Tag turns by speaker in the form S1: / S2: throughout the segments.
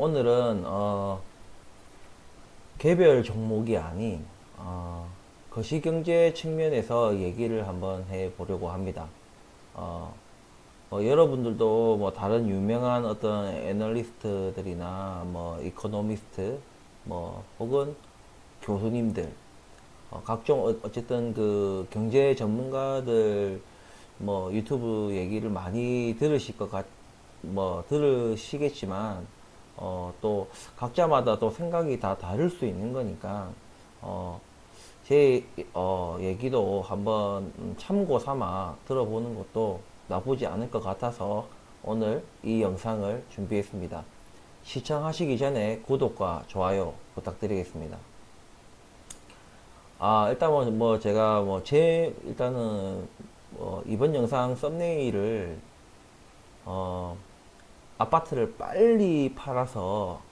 S1: 오늘은 개별 종목이 아닌 거시경제 측면에서 얘기를 한번 해보려고 합니다. 어, 여러분들도 뭐 다른 유명한 어떤 애널리스트들이나 뭐 이코노미스트 뭐 혹은 교수님들 각종 어쨌든 그 경제 전문가들 뭐 유튜브 얘기를 많이 들으실 뭐 들으시겠지만 또 각자마다 또 생각이 다 다를 수 있는 거니까 어, 제 얘기도 한번 참고 삼아 들어보는 것도 나쁘지 않을 것 같아서 오늘 이 영상을 준비했습니다. 시청하시기 전에 구독과 좋아요 부탁드리겠습니다. 일단 뭐 제가 일단은 이번 영상 썸네일을 어, 아파트를 빨리 팔아서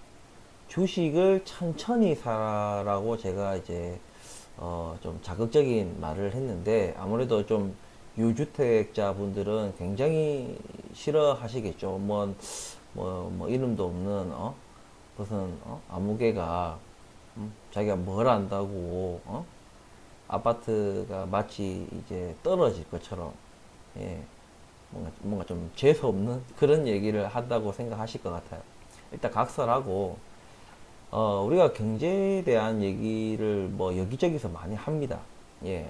S1: 주식을 천천히 사라고 제가 이제 좀 자극적인 말을 했는데 아무래도 좀 유주택자 분들은 굉장히 싫어하시겠죠. 뭐 이름도 없는 무슨 아무개가 자기가 뭘 안다고 아파트가 마치 이제 떨어질 것처럼 예, 뭔가 좀 재수 없는 그런 얘기를 한다고 생각하실 것 같아요. 일단 각설하고 우리가 경제에 대한 얘기를 뭐 여기저기서 많이 합니다. 예.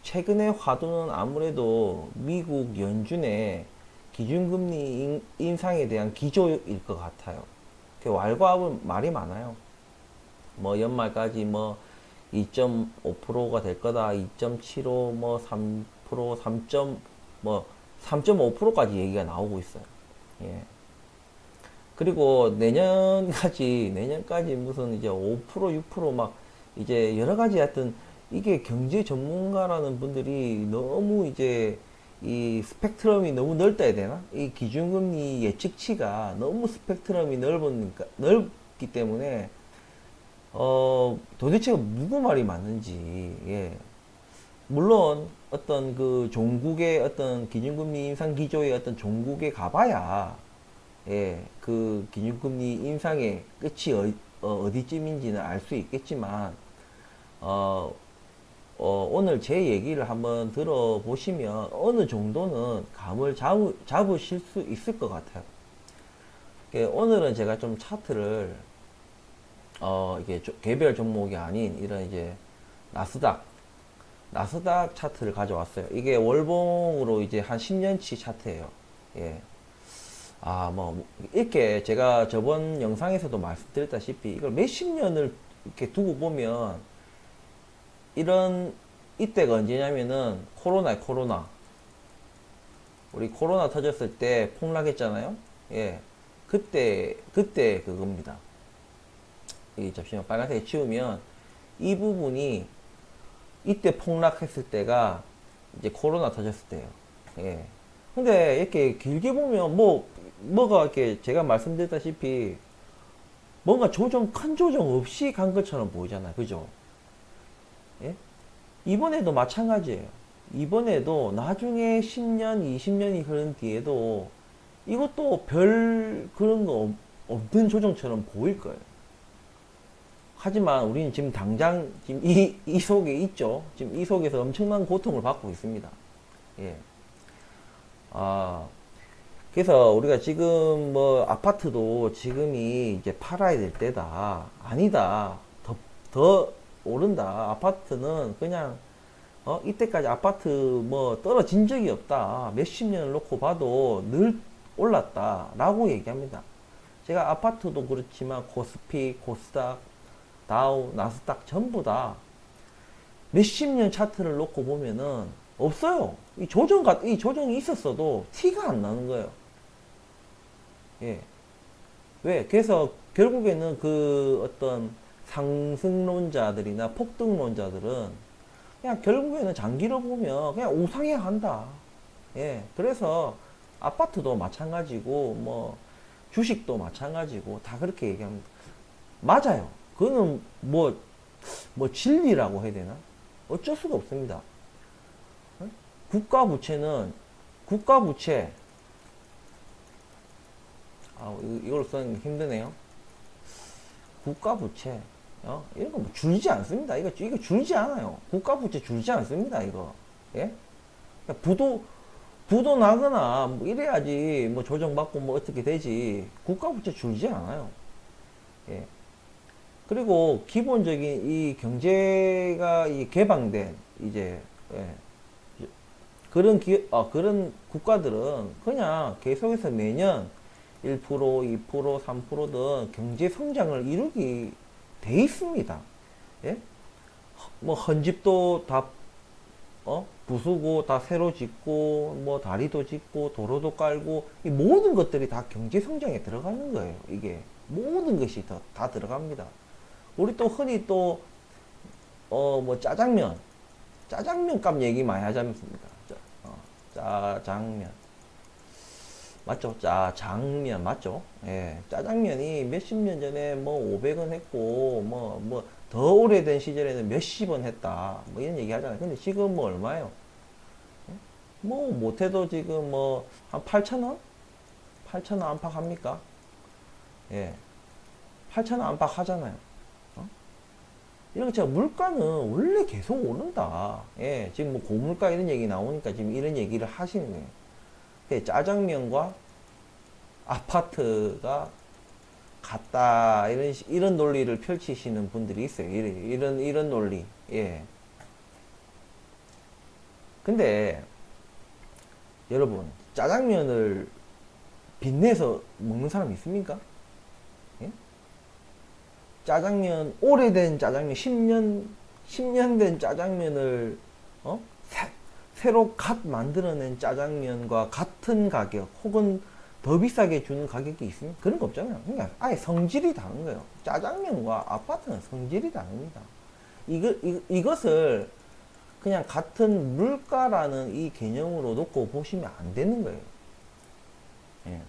S1: 최근의 화두는 아무래도 미국 연준의 기준금리 인상에 대한 기조일 것 같아요. 왈가왈부 말이 많아요. 뭐 연말까지 뭐 2.5%가 될 거다, 2.75, 뭐 3%, 3.5%까지 얘기가 나오고 있어요. 예. 그리고 내년까지 무슨 이제 5%, 6%막 이제 여러 가지 하여튼 이게 경제 전문가라는 분들이 너무 이제 이 스펙트럼이 너무 넓다 해야 되나? 이 기준금리 예측치가 너무 스펙트럼이 넓기 때문에 도대체 누구 말이 맞는지, 예. 물론 어떤 그 종국의 어떤 기준금리 인상 기조의 어떤 종국에 가봐야 예, 그 기준금리 인상의 끝이 디쯤인지는 알 수 있겠지만 어, 오늘 제 얘기를 한번 들어보시면 어느 정도는 감을 잡으실 수 있을 것 같아요. 오늘은 제가 좀 차트를 이게 개별 종목이 아닌 이런 이제 나스닥 나스닥 차트를 가져왔어요. 이게 월봉으로 이제 한 10년치 차트예요. 예. 이렇게 제가 저번 영상에서도 말씀드렸다시피 이걸 몇십 년을 이렇게 두고 보면 이때가 언제냐면은 코로나. 우리 코로나 터졌을 때 폭락했잖아요. 예. 그때 그겁니다. 잠시만 빨간색 치우면 이 부분이 이때 폭락했을 때가 이제 코로나 터졌을 때예요. 예. 근데 이렇게 길게 보면 뭐가 이렇게 제가 말씀드렸다시피 뭔가 큰 조정 없이 간 것처럼 보이잖아요. 그죠? 예? 이번에도 마찬가지예요. 이번에도 나중에 10년, 20년이 흐른 뒤에도 이것도 별 그런 거 없는 조정처럼 보일 거예요. 하지만 우리는 지금 당장 지금 이 속에 있죠. 지금 이 속에서 엄청난 고통을 받고 있습니다. 예. 아, 그래서 우리가 지금 뭐 아파트도 지금이 이제 팔아야 될 때다. 아니다. 더 오른다. 아파트는 그냥 이때까지 아파트 뭐 떨어진 적이 없다. 몇십 년을 놓고 봐도 늘 올랐다. 라고 얘기합니다. 제가 아파트도 그렇지만 코스피, 코스닥, 다우, 나스닥 전부 다 몇십 년 차트를 놓고 보면은 없어요. 이 조정이 있었어도 티가 안 나는 거예요. 예. 왜? 그래서 결국에는 그 어떤 상승론자들이나 폭등론자들은 그냥 결국에는 장기로 보면 그냥 우상해야 한다. 예. 그래서 아파트도 마찬가지고 뭐 주식도 마찬가지고 다 그렇게 얘기합니다. 맞아요. 그거는 뭐 진리라고 해야 되나? 어쩔 수가 없습니다. 국가 부채는 국가 부채 이걸 쓰는 게 힘드네요. 국가 부채, 이런 거 뭐 줄지 않습니다. 이거 줄지 않아요. 국가 부채 줄지 않습니다. 이거. 예? 그러니까 부도 나거나 뭐 이래야지 뭐 조정받고 뭐 어떻게 되지. 국가 부채 줄지 않아요. 예. 그리고 기본적인 이 경제가 이 개방된 이제 예. 그런 국가들은 그냥 계속해서 매년 1%, 2%, 3%든 경제 성장을 이루기 돼 있습니다. 예? 뭐 헌집도 다 부수고 다 새로 짓고 뭐 다리도 짓고 도로도 깔고 이 모든 것들이 다 경제 성장에 들어가는 거예요. 이게 모든 것이 다 들어갑니다. 우리 또 흔히 또 뭐 짜장면 값 얘기 많이 하지 않습니까? 짜장면 맞죠? 짜장면 맞죠? 예, 짜장면이 몇십 년 전에 뭐 500원 했고 뭐 더 오래된 시절에는 몇십 원 했다 뭐 이런 얘기 하잖아요. 근데 지금 뭐 얼마예요? 뭐 못해도 지금 뭐 한 8,000원? 8,000원 안팎 합니까? 예, 8,000원 안팎 하잖아요. 이런 제가 물가는 원래 계속 오른다. 예, 지금 뭐 고물가 이런 얘기 나오니까 지금 이런 얘기를 하시는 거예요. 짜장면과 아파트가 같다. 이런 논리를 펼치시는 분들이 있어요. 이런 논리. 예. 근데, 여러분, 짜장면을 빚내서 먹는 사람 있습니까? 예? 오래된 짜장면, 10년 된 짜장면을, 새로 갓 만들어낸 짜장면과 같은 가격, 혹은 더 비싸게 주는 가격이 있으면 그런 거 없잖아요. 그러니까 아예 성질이 다른 거예요. 짜장면과 아파트는 성질이 다릅니다. 이것을 그냥 같은 물가라는 이 개념으로 놓고 보시면 안 되는 거예요. 예.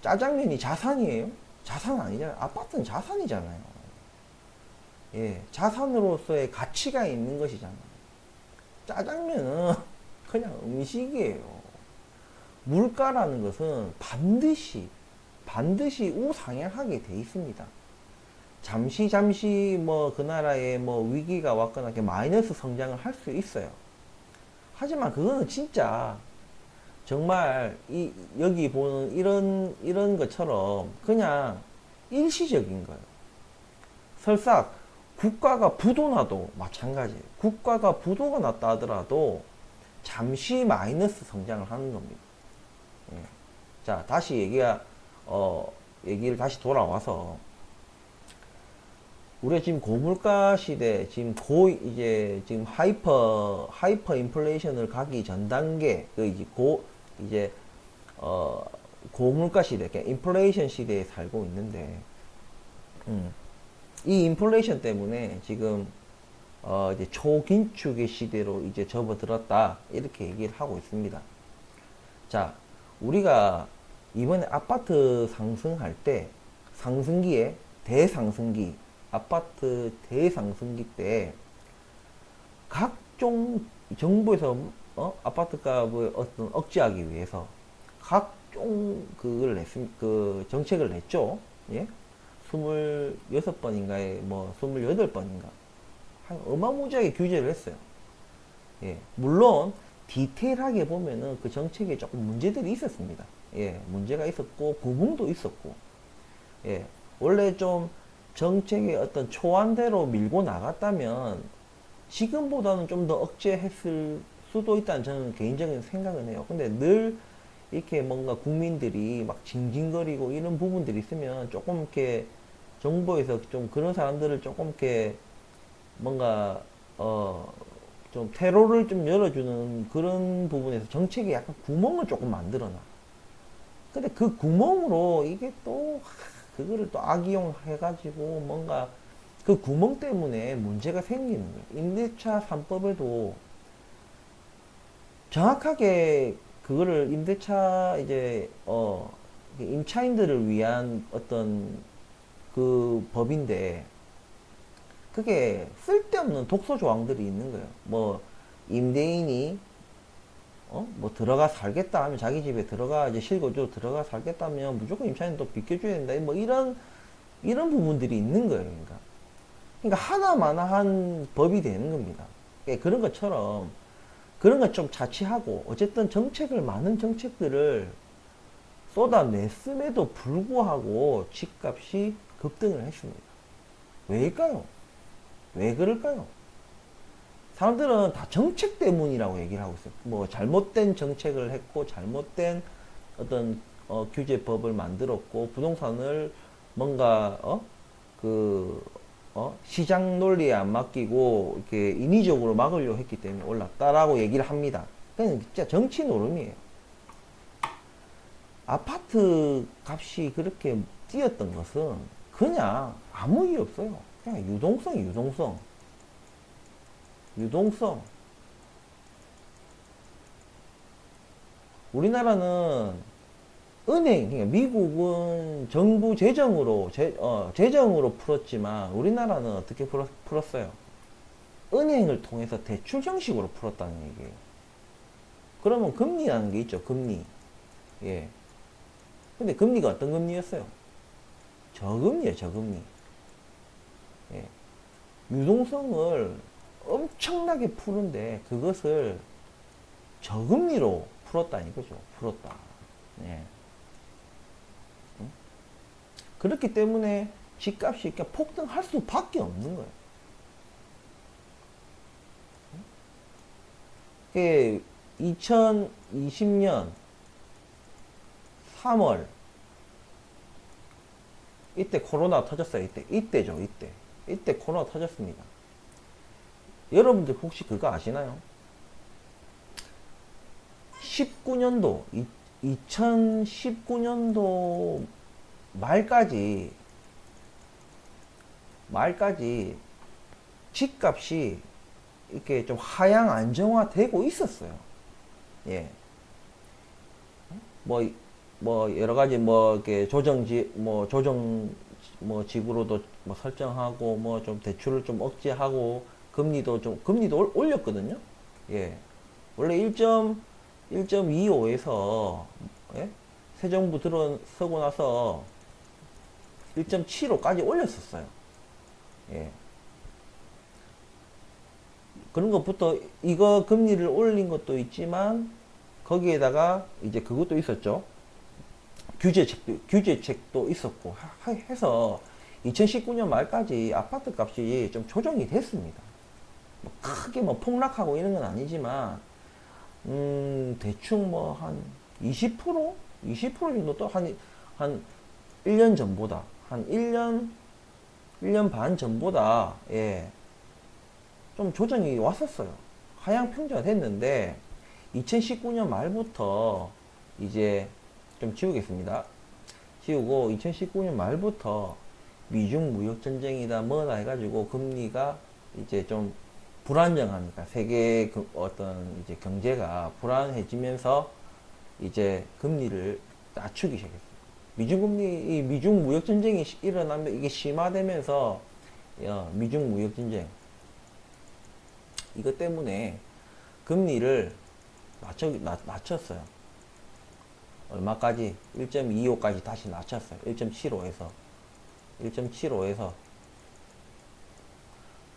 S1: 짜장면이 자산이에요? 자산 아니잖아요. 아파트는 자산이잖아요. 예. 자산으로서의 가치가 있는 것이잖아요. 짜장면은 그냥 음식이에요. 물가라는 것은 반드시 우상향하게 돼 있습니다. 잠시 뭐 그 나라에 뭐 위기가 왔거나 마이너스 성장을 할 수 있어요. 하지만 그거는 진짜 정말 여기 보는 이런 것처럼 그냥 일시적인 거예요. 설사 국가가 부도나도 마찬가지예요. 국가가 부도가 났다 하더라도 잠시 마이너스 성장을 하는 겁니다. 예. 자, 다시 얘기를 다시 돌아와서 우리가 지금 고물가 시대, 지금 지금 하이퍼 인플레이션을 가기 전 단계, 고물가 시대, 그러니까 인플레이션 시대에 살고 있는데, 이 인플레이션 때문에 지금 이제 초긴축의 시대로 이제 접어들었다 이렇게 얘기를 하고 있습니다. 자, 우리가 이번에 아파트 상승할 때 상승기에 대상승기 아파트 대상승기 때 각종 정부에서 아파트 값을 어떤 억제하기 위해서 각종 그 정책을 냈죠. 예? 26번인가에 뭐 28번인가 한 어마무지하게 규제를 했어요. 예. 물론 디테일하게 보면은 그 정책에 조금 문제들이 있었습니다. 예. 문제가 있었고 부분도 있었고 예. 원래 좀 정책의 어떤 초안대로 밀고 나갔다면 지금보다는 좀 더 억제했을 수도 있다는 저는 개인적인 생각은 해요. 근데 늘 이렇게 뭔가 국민들이 막 징징거리고 이런 부분들이 있으면 조금 이렇게 정부에서 좀 그런 사람들을 조금 이렇게 뭔가 좀 퇴로를 좀 열어주는 그런 부분에서 정책에 약간 구멍을 조금 만들어놔. 근데 그 구멍으로 이게 또 그거를 또 악이용 해가지고 뭔가 그 구멍 때문에 문제가 생기는 거예요. 임대차 3법에도 정확하게 그거를 임대차 이제 임차인들을 위한 어떤 그 법인데 그게 쓸데없는 독소 조항들이 있는 거예요. 뭐 임대인이 뭐 들어가 살겠다 하면 자기 집에 들어가 이제 실거주로 들어가 살겠다면 무조건 임차인 또 비켜줘야 된다. 뭐 이런 이런 부분들이 있는 거예요. 그러니까 하나마나한 법이 되는 겁니다. 그러니까 그런 것처럼 그런 것 좀 자치하고 어쨌든 많은 정책들을 쏟아냈음에도 불구하고 집값이 급등을 했습니다. 왜일까요? 왜 그럴까요? 사람들은 다 정책 때문이라고 얘기를 하고 있어요. 뭐 잘못된 정책을 했고 잘못된 어떤 규제법을 만들었고 부동산을 뭔가 시장 논리에 안 맡기고 이렇게 인위적으로 막으려고 했기 때문에 올랐다라고 얘기를 합니다. 그냥 진짜 정치 노름이에요. 아파트 값이 그렇게 뛰었던 것은 그냥 아무 이유 없어요. 그냥 유동성. 우리나라는 그러니까 미국은 정부 재정으로 풀었지만 우리나라는 어떻게 풀었어요? 은행을 통해서 대출 형식으로 풀었다는 얘기예요. 그러면 금리라는 게 있죠, 금리. 예. 근데 금리가 어떤 금리였어요? 저금리예요, 저금리. 예. 유동성을 엄청나게 푸는데 그것을 저금리로 풀었다 이거죠. 풀었다. 예. 그렇기 때문에 집값이 이렇게 폭등할 수밖에 없는 거예요. 2020년 3월 이때 코로나 터졌어요. 이때죠. 이때 코로나 터졌습니다. 여러분들 혹시 그거 아시나요? 2019년도 말까지 집값이 이렇게 좀 하향 안정화되고 있었어요. 예. 뭐 여러 가지 이렇게 지구로도 설정하고 좀 대출을 좀 억제하고 금리도 올렸거든요. 예. 원래 1.25에서 예? 새 정부 들어서고 나서 1.75까지 올렸었어요. 예. 그런 것부터 이거 금리를 올린 것도 있지만 거기에다가 이제 그것도 있었죠. 규제책도 있었고 해서 2019년 말까지 아파트 값이 좀 조정이 됐습니다. 크게 폭락하고 이런 건 아니지만 대충 한 20%? 20% 정도 또 한 1년 전보다 한 1년 반 전보다 예, 좀 조정이 왔었어요. 하향 평준화 됐는데 2019년 말부터 이제 좀 지우겠습니다. 지우고 2019년 말부터 미중 무역 전쟁이다 뭐다 해가지고 금리가 이제 좀 불안정하니까 세계 어떤 이제 경제가 불안해지면서 이제 금리를 낮추기 시작했어요. 미중 무역 전쟁이 일어나면 이게 심화되면서 미중 무역 전쟁 이것 때문에 금리를 낮췄어요. 얼마까지? 1.25까지 다시 낮췄어요. 1.75에서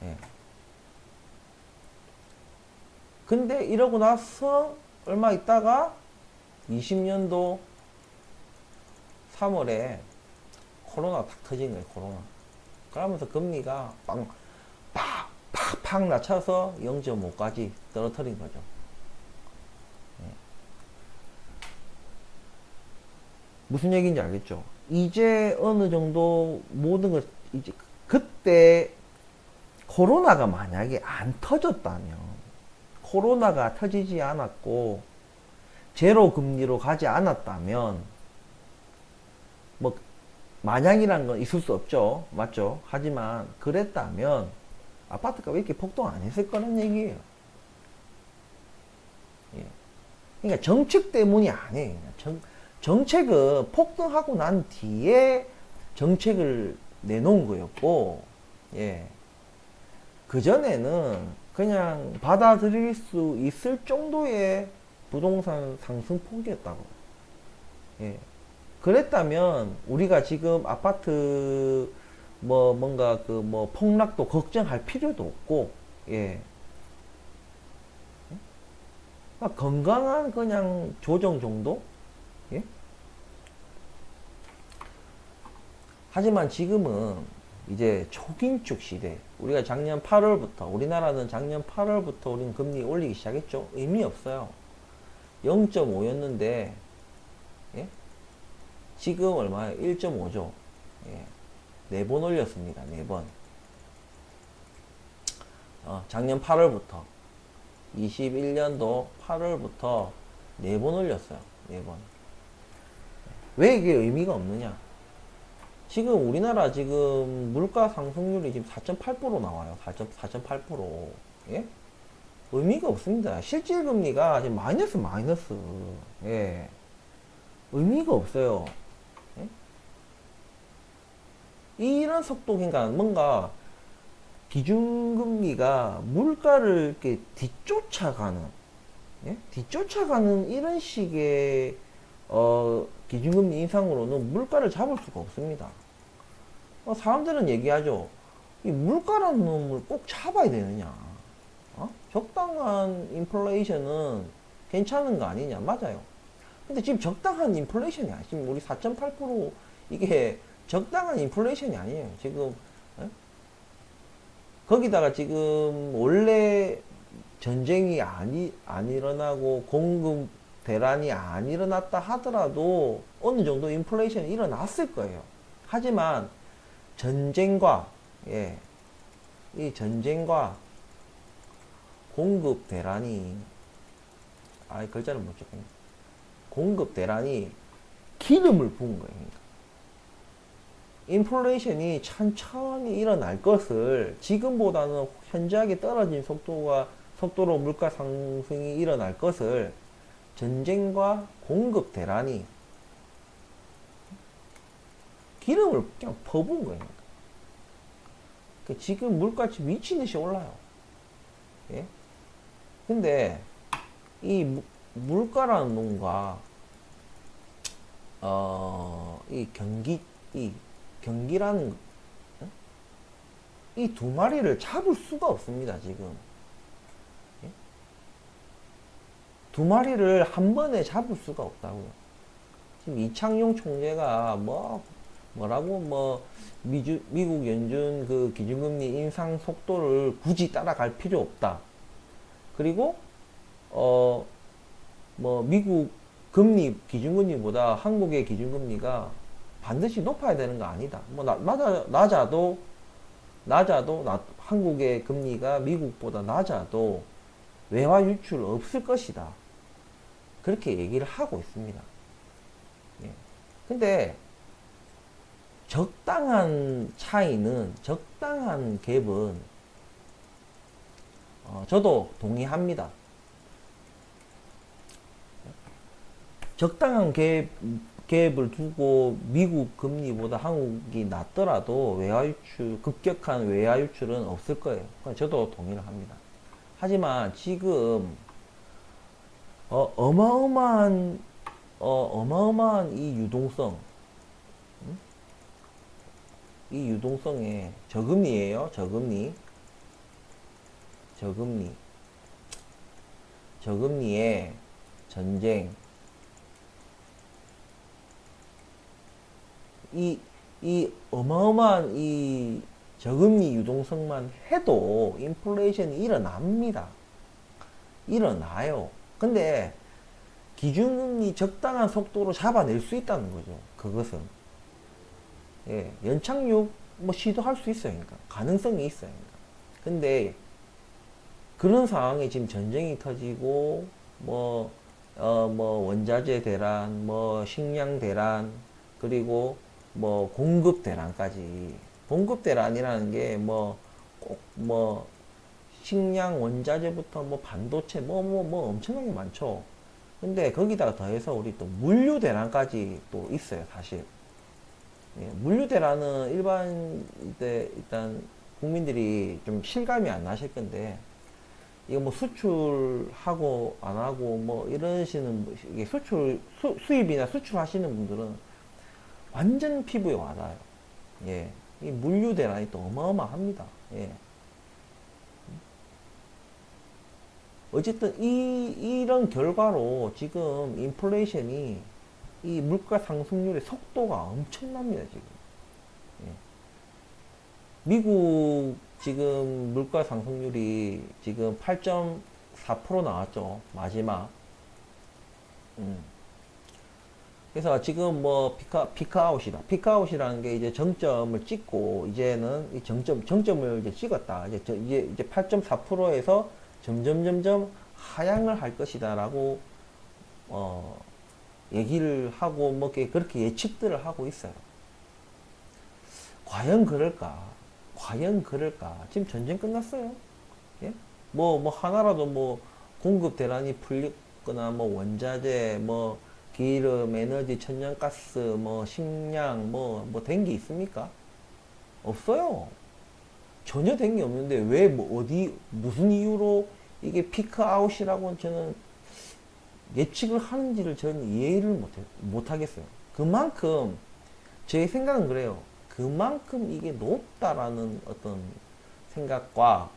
S1: 예. 근데 이러고 나서 얼마 있다가 20년도 3월에 코로나 탁 터진 거예요. 코로나. 그러면서 금리가 팍 낮춰서 0.5까지 떨어뜨린 거죠. 예. 무슨 얘기인지 알겠죠? 이제 어느 정도 모든 걸 이제 그때 코로나가 만약에 안 터졌다면 코로나가 터지지 않았고 제로 금리로 가지 않았다면 마냥이라는 건 있을 수 없죠. 맞죠? 하지만 그랬다면 아파트가 왜 이렇게 폭등 안 했을 거란 얘기예요. 예. 그러니까 정책 때문이 아니에요. 정책은 폭등하고 난 뒤에 정책을 내놓은 거였고, 예. 그전에는 그냥 받아들일 수 있을 정도의 부동산 상승폭이었다고. 예. 그랬다면 우리가 지금 아파트 뭐 뭔가 그 뭐 폭락도 걱정할 필요도 없고, 예. 건강한 그냥 조정 정도? 예? 하지만 지금은 이제 초긴축 시대. 우리가 작년 8월부터, 우리나라는 작년 8월부터 우리는 금리 올리기 시작했죠. 의미 없어요. 0.5였는데, 예? 지금 얼마예요? 1.5죠. 예. 4번 올렸습니다. 4번. 작년 8월부터. 21년도 8월부터 4번 올렸어요. 4번. 왜 이게 의미가 없느냐? 지금 우리나라 지금 물가 상승률이 지금 4.8% 나와요. 4.8%. 예? 의미가 없습니다. 실질 금리가 지금 마이너스. 예. 의미가 없어요. 예? 이런 속도, 그러니까 뭔가 기준금리가 물가를 이렇게 뒤쫓아가는, 예? 뒤쫓아가는 이런 식의 기준금리 인상으로는 물가를 잡을 수가 없습니다. 사람들은 얘기하죠. 이 물가라는 놈을 꼭 잡아야 되느냐. 적당한 인플레이션은 괜찮은 거 아니냐. 맞아요. 근데 지금 적당한 인플레이션이야. 지금 우리 4.8% 이게 적당한 인플레이션이 아니에요. 지금 거기다가 지금 원래 전쟁이 안 일어나고 공급 대란이 안 일어났다 하더라도 어느 정도 인플레이션이 일어났을 거예요. 하지만 전쟁과, 예, 이 전쟁과 공급 대란이, 글자를 못 적겠네. 공급 대란이 기름을 부은 거예요. 그러니까. 인플레이션이 천천히 일어날 것을 지금보다는 현저하게 떨어진 속도로 물가 상승이 일어날 것을 전쟁과 공급 대란이 기름을 그냥 퍼부은 거예요. 그러니까 지금 물가치 미친 듯이 올라요. 예? 근데 이 물가라는 놈과 이 경기라는 이 두 마리를 잡을 수가 없습니다. 지금 예? 두 마리를 한 번에 잡을 수가 없다고요. 지금 이창용 총재가 뭐라고 미국 연준 그 기준금리 인상 속도를 굳이 따라갈 필요 없다. 그리고 미국 금리 기준금리보다 한국의 기준금리가 반드시 높아야 되는 거 아니다. 낮아도 한국의 금리가 미국보다 낮아도 외화 유출 없을 것이다. 그렇게 얘기를 하고 있습니다. 예. 근데 적당한 차이는, 적당한 갭은 저도 동의합니다. 적당한 갭을 두고 미국 금리보다 한국이 낮더라도 급격한 외화 유출은 없을 거예요. 저도 동의를 합니다. 하지만 지금 어마어마한 이 유동성, 이 유동성에 저금리예요. 저금리에 전쟁, 이 어마어마한 이 저금리 유동성만 해도 인플레이션이 일어납니다. 일어나요. 근데 기준금리 적당한 속도로 잡아낼 수 있다는 거죠. 그것은. 예, 연착륙 시도할 수 있어요. 그러니까 가능성이 있어요. 그러니까. 근데 그런 상황에 지금 전쟁이 터지고 원자재 대란, 식량 대란, 그리고 공급 대란까지. 공급 대란이라는 게 꼭 식량 원자재부터 반도체 엄청나게 많죠. 근데 거기다가 더해서 우리 또 물류 대란까지 또 있어요, 사실. 예, 물류 대란은 일단 국민들이 좀 실감이 안 나실 건데, 이거 수출하고 안 하고 이러시는, 이게 수입이나 수출하시는 분들은 완전 피부에 와닿아요. 예. 이 물류 대란이 또 어마어마합니다. 예. 어쨌든 이런 결과로 지금 인플레이션이 이 물가 상승률의 속도가 엄청납니다, 지금. 예. 미국 지금 물가 상승률이 지금 8.4% 나왔죠, 마지막. 그래서 지금 뭐 피크아웃이다. 피크아웃이라는 게 이제 정점을 찍고 이제는 이 정점을 이제 찍었다. 이제 8.4%에서 점점 하향을 할 것이다라고 얘기를 하고 뭐 그렇게 예측들을 하고 있어요. 과연 그럴까? 과연 그럴까? 지금 전쟁 끝났어요. 예? 뭐 하나라도 뭐 공급 대란이 풀리거나 뭐 원자재 뭐 기름, 에너지, 천연가스, 뭐 식량 뭐 된 게 있습니까? 없어요. 전혀 된 게 없는데 왜 뭐 어디 무슨 이유로 이게 피크아웃이라고 저는 예측을 하는지를 저는 이해를 못하겠어요. 그만큼 제 생각은 그래요. 그만큼 이게 높다라는 어떤 생각과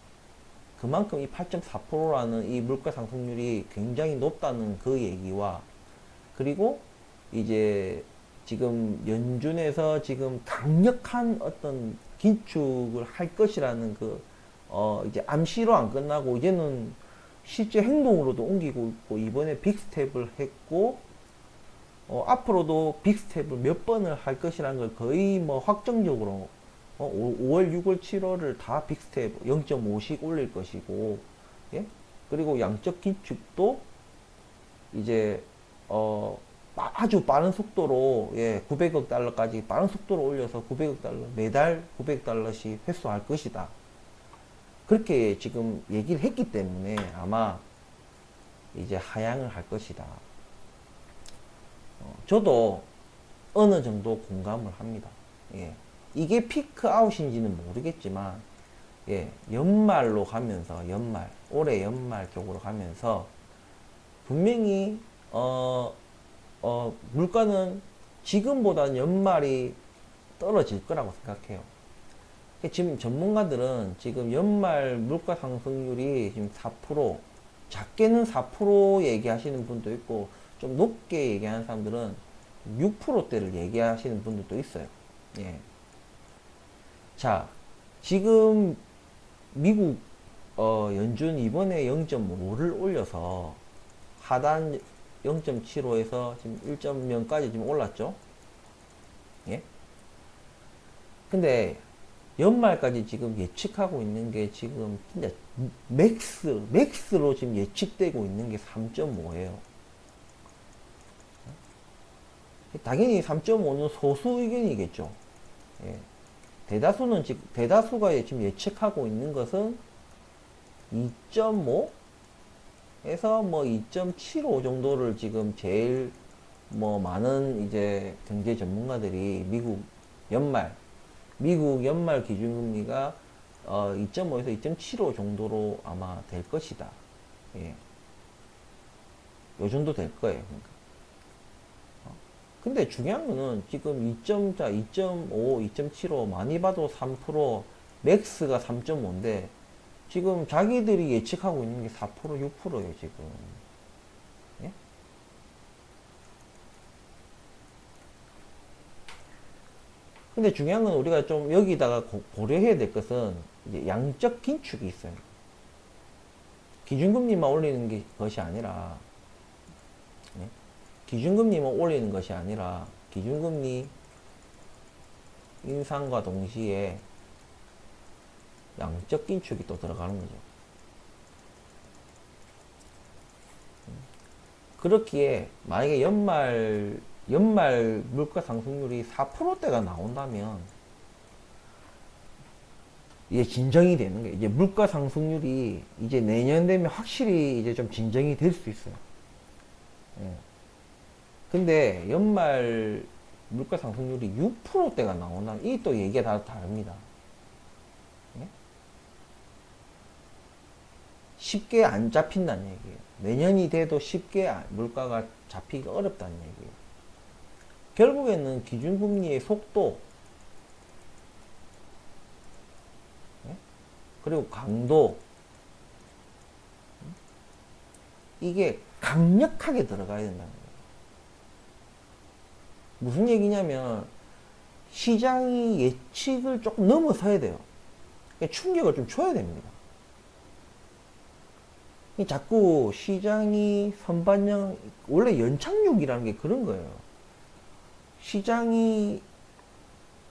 S1: 그만큼 이 8.4%라는 이 물가 상승률이 굉장히 높다는 그 얘기와 그리고 이제 지금 연준에서 지금 강력한 어떤 긴축을 할 것이라는 이제 암시로 안 끝나고 이제는 실제 행동으로도 옮기고 있고 이번에 빅스텝을 했고 앞으로도 빅스텝을 몇 번을 할 것이라는 걸 거의 뭐 확정적으로 5월, 6월, 7월을 다 빅스텝 0.5씩 올릴 것이고 예? 그리고 양적 긴축도 이제 아주 빠른 속도로 900억 달러까지 빠른 속도로 올려서 900억 달러 매달 900억 달러씩 회수할 것이다. 그렇게 지금 얘기를 했기 때문에 아마 이제 하향을 할 것이다. 저도 어느 정도 공감을 합니다. 예. 이게 피크 아웃인지는 모르겠지만 연말로 가면서 올해 연말 쪽으로 가면서 분명히 물가는 지금보다는 연말이 떨어질 거라고 생각해요. 지금 전문가들은 지금 연말 물가 상승률이 지금 4%, 작게는 4% 얘기하시는 분도 있고, 좀 높게 얘기하는 사람들은 6%대를 얘기하시는 분들도 있어요. 예. 자, 지금 미국 연준 이번에 0.5를 올려서 하단 0.75에서 지금 1.0까지 지금 올랐죠. 예. 근데 연말까지 지금 예측하고 있는 게 지금 진짜 맥스로 지금 예측되고 있는 게 3.5예요. 당연히 3.5는 소수 의견이겠죠. 예. 대다수가 지금 예측하고 있는 것은 2.5 에서 뭐 2.75 정도를 지금 제일 뭐 많은 이제 경제 전문가들이 미국 연말 기준금리가 2.5에서 2.75 정도로 아마 될 것이다. 예. 요 정도 될 거예요. 그러니까. 근데 중요한 거는 지금 2.5, 2.75 많이 봐도 3%, 맥스가 3.5인데 지금 자기들이 예측하고 있는 게 4%, 6%예요, 지금. 예? 근데 중요한 건 우리가 좀 여기다가 고려해야 될 것은 이제 양적 긴축이 있어요. 기준금리만 올리는 것이 아니라, 예? 기준금리만 올리는 것이 아니라, 기준금리 인상과 동시에 양적 긴축이 또 들어가는 거죠. 그렇기에 만약에 연말 물가 상승률이 4%대가 나온다면 이게 진정이 되는 거예요. 이제 물가 상승률이 이제 내년 되면 확실히 이제 좀 진정이 될 수 있어요. 예. 근데 연말 물가 상승률이 6%대가 나온다면 이 또 얘기가 다 다릅니다. 예? 쉽게 안 잡힌다는 얘기예요. 내년이 돼도 쉽게 물가가 잡히기 어렵다는 얘기예요. 결국에는 기준금리의 속도, 예? 그리고 강도, 이게 강력하게 들어가야 된다는 거예요. 무슨 얘기냐면 시장이 예측을 조금 넘어서야 돼요. 그러니까 충격을 좀 줘야 됩니다. 자꾸 시장이 선반영, 원래 연착륙이라는 게 그런 거예요. 시장이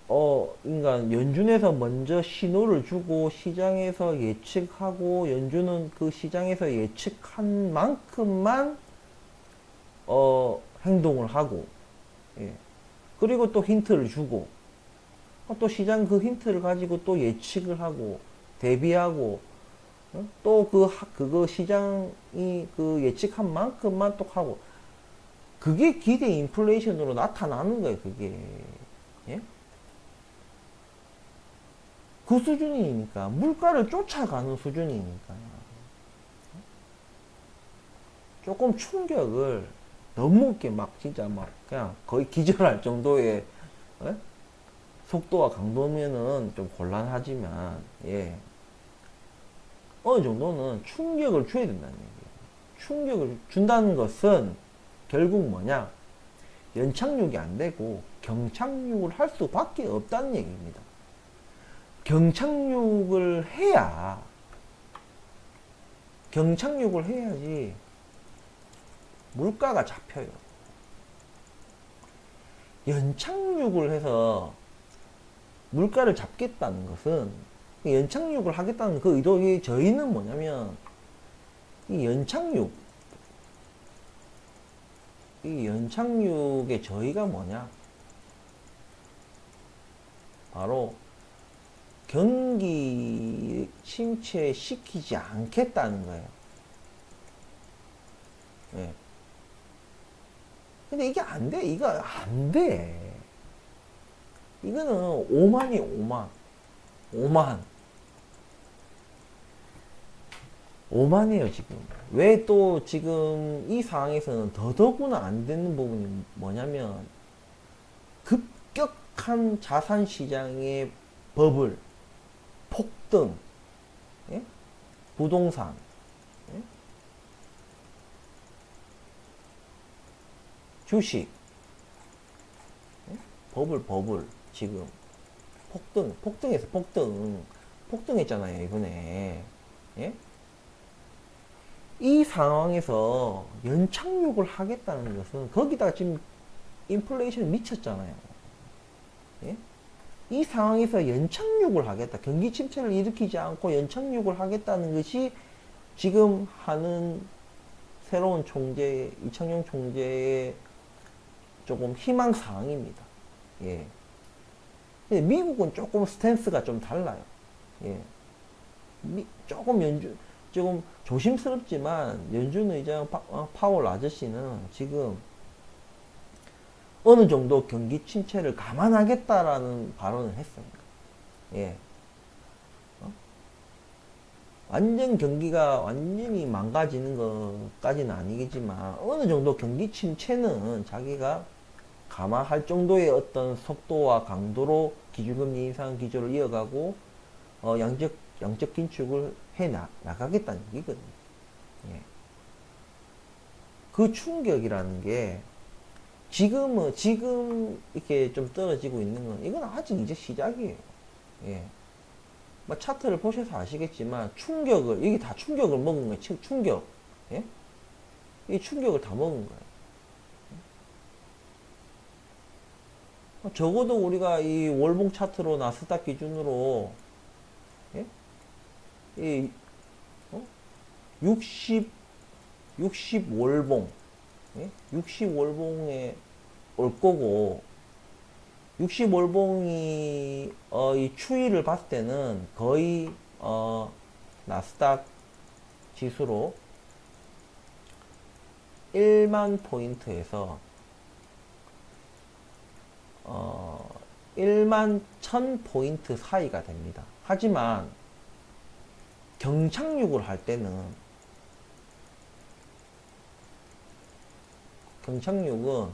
S1: 그러니까 연준에서 먼저 신호를 주고 시장에서 예측하고 연준은 그 시장에서 예측한 만큼만 행동을 하고, 예. 그리고 또 힌트를 주고, 또 시장 그 힌트를 가지고 또 예측을 하고 대비하고, 또 그거 시장이 그 예측한 만큼만 또 하고, 그게 기대 인플레이션으로 나타나는 거예요. 그게, 예? 그 수준이니까, 물가를 쫓아가는 수준이니까 조금 충격을 너무 이렇게 막 진짜 막 그냥 거의 기절할 정도의, 예? 속도와 강도면은 좀 곤란하지만, 예, 어느 정도는 충격을 줘야 된다는 얘기예요. 충격을 준다는 것은 결국 뭐냐? 연착륙이 안 되고 경착륙을 할 수밖에 없다는 얘기입니다. 경착륙을 해야지 물가가 잡혀요. 연착륙을 해서 물가를 잡겠다는 것은, 연착륙을 하겠다는 그 의도의 저희는 뭐냐면, 이 연착륙의 저희가 뭐냐? 바로 경기 침체시키지 않겠다는 거예요. 네. 근데 이게 안 돼. 이거 안 돼. 이거는 오만이 오만. 오만이에요, 지금. 왜 또 지금 이 상황에서는 더더구나 안 되는 부분이 뭐냐면, 급격한 자산 시장의 버블, 폭등, 예? 부동산, 예? 주식, 예? 버블, 지금. 폭등했잖아요, 이번에. 예? 이 상황에서 연착륙을 하겠다는 것은, 거기다가 지금 인플레이션이 미쳤잖아요. 예? 이 상황에서 연착륙을 하겠다. 경기 침체를 일으키지 않고 연착륙을 하겠다는 것이 지금 하는 새로운 총재, 이창용 총재의 조금 희망 사항입니다. 예. 근데 미국은 조금 스탠스가 좀 달라요. 예. 조금 조심스럽지만 연준 의장 파월 아저씨는 지금 어느 정도 경기 침체를 감안하겠다라는 발언을 했습니다. 예. 완전 경기가 완전히 망가지는 것까지는 아니겠지만 어느 정도 경기 침체는 자기가 감안할 정도의 어떤 속도와 강도로 기준금리 인상 기조를 이어가고 양적 긴축을 나가겠다는 얘기거든요. 예. 그 충격이라는 게 지금 이렇게 좀 떨어지고 있는 건, 이건 아직 이제 시작이에요. 예. 뭐 차트를 보셔서 아시겠지만 이게 다 충격을 먹은 거예요. 충격. 예? 이 충격을 다 먹은 거예요. 적어도 우리가 이 월봉 차트로 나스닥 기준으로, 예? 이 60월봉, 예? 60월봉에 올 거고, 60월봉이 이 추이를 봤을 때는 거의 나스닥 지수로 1만 포인트에서 1만 1000포인트 사이가 됩니다. 하지만 경착륙을 할 때는, 경착륙은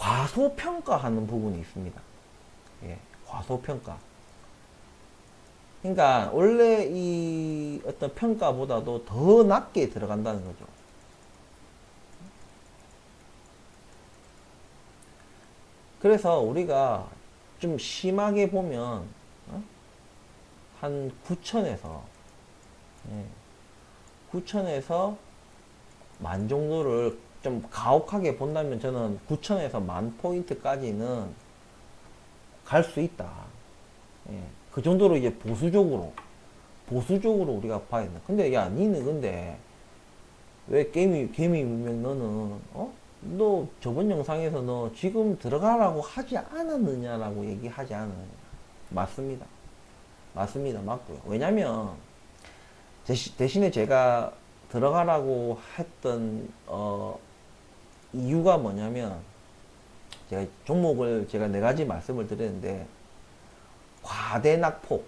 S1: 과소평가하는 부분이 있습니다. 예, 과소평가. 그러니까 원래 이 어떤 평가보다도 더 낮게 들어간다는 거죠. 그래서 우리가 좀 심하게 보면 한 9천에서 9천에서 만 정도를 좀 가혹하게 본다면 저는 9천에서 만 포인트까지는 갈 수 있다. 예, 그 정도로 이제 보수적으로 우리가 봐야 된다. 근데 야, 니는 근데 왜 개미 문명 너는 너 저번 영상에서 너 지금 들어가라고 하지 않았느냐라고 얘기하지 않았느냐. 맞습니다. 맞습니다. 맞고요. 왜냐면 대신에 제가 들어가라고 했던 이유가 뭐냐면 제가 종목을 제가 네 가지 말씀을 드렸는데 과대낙폭,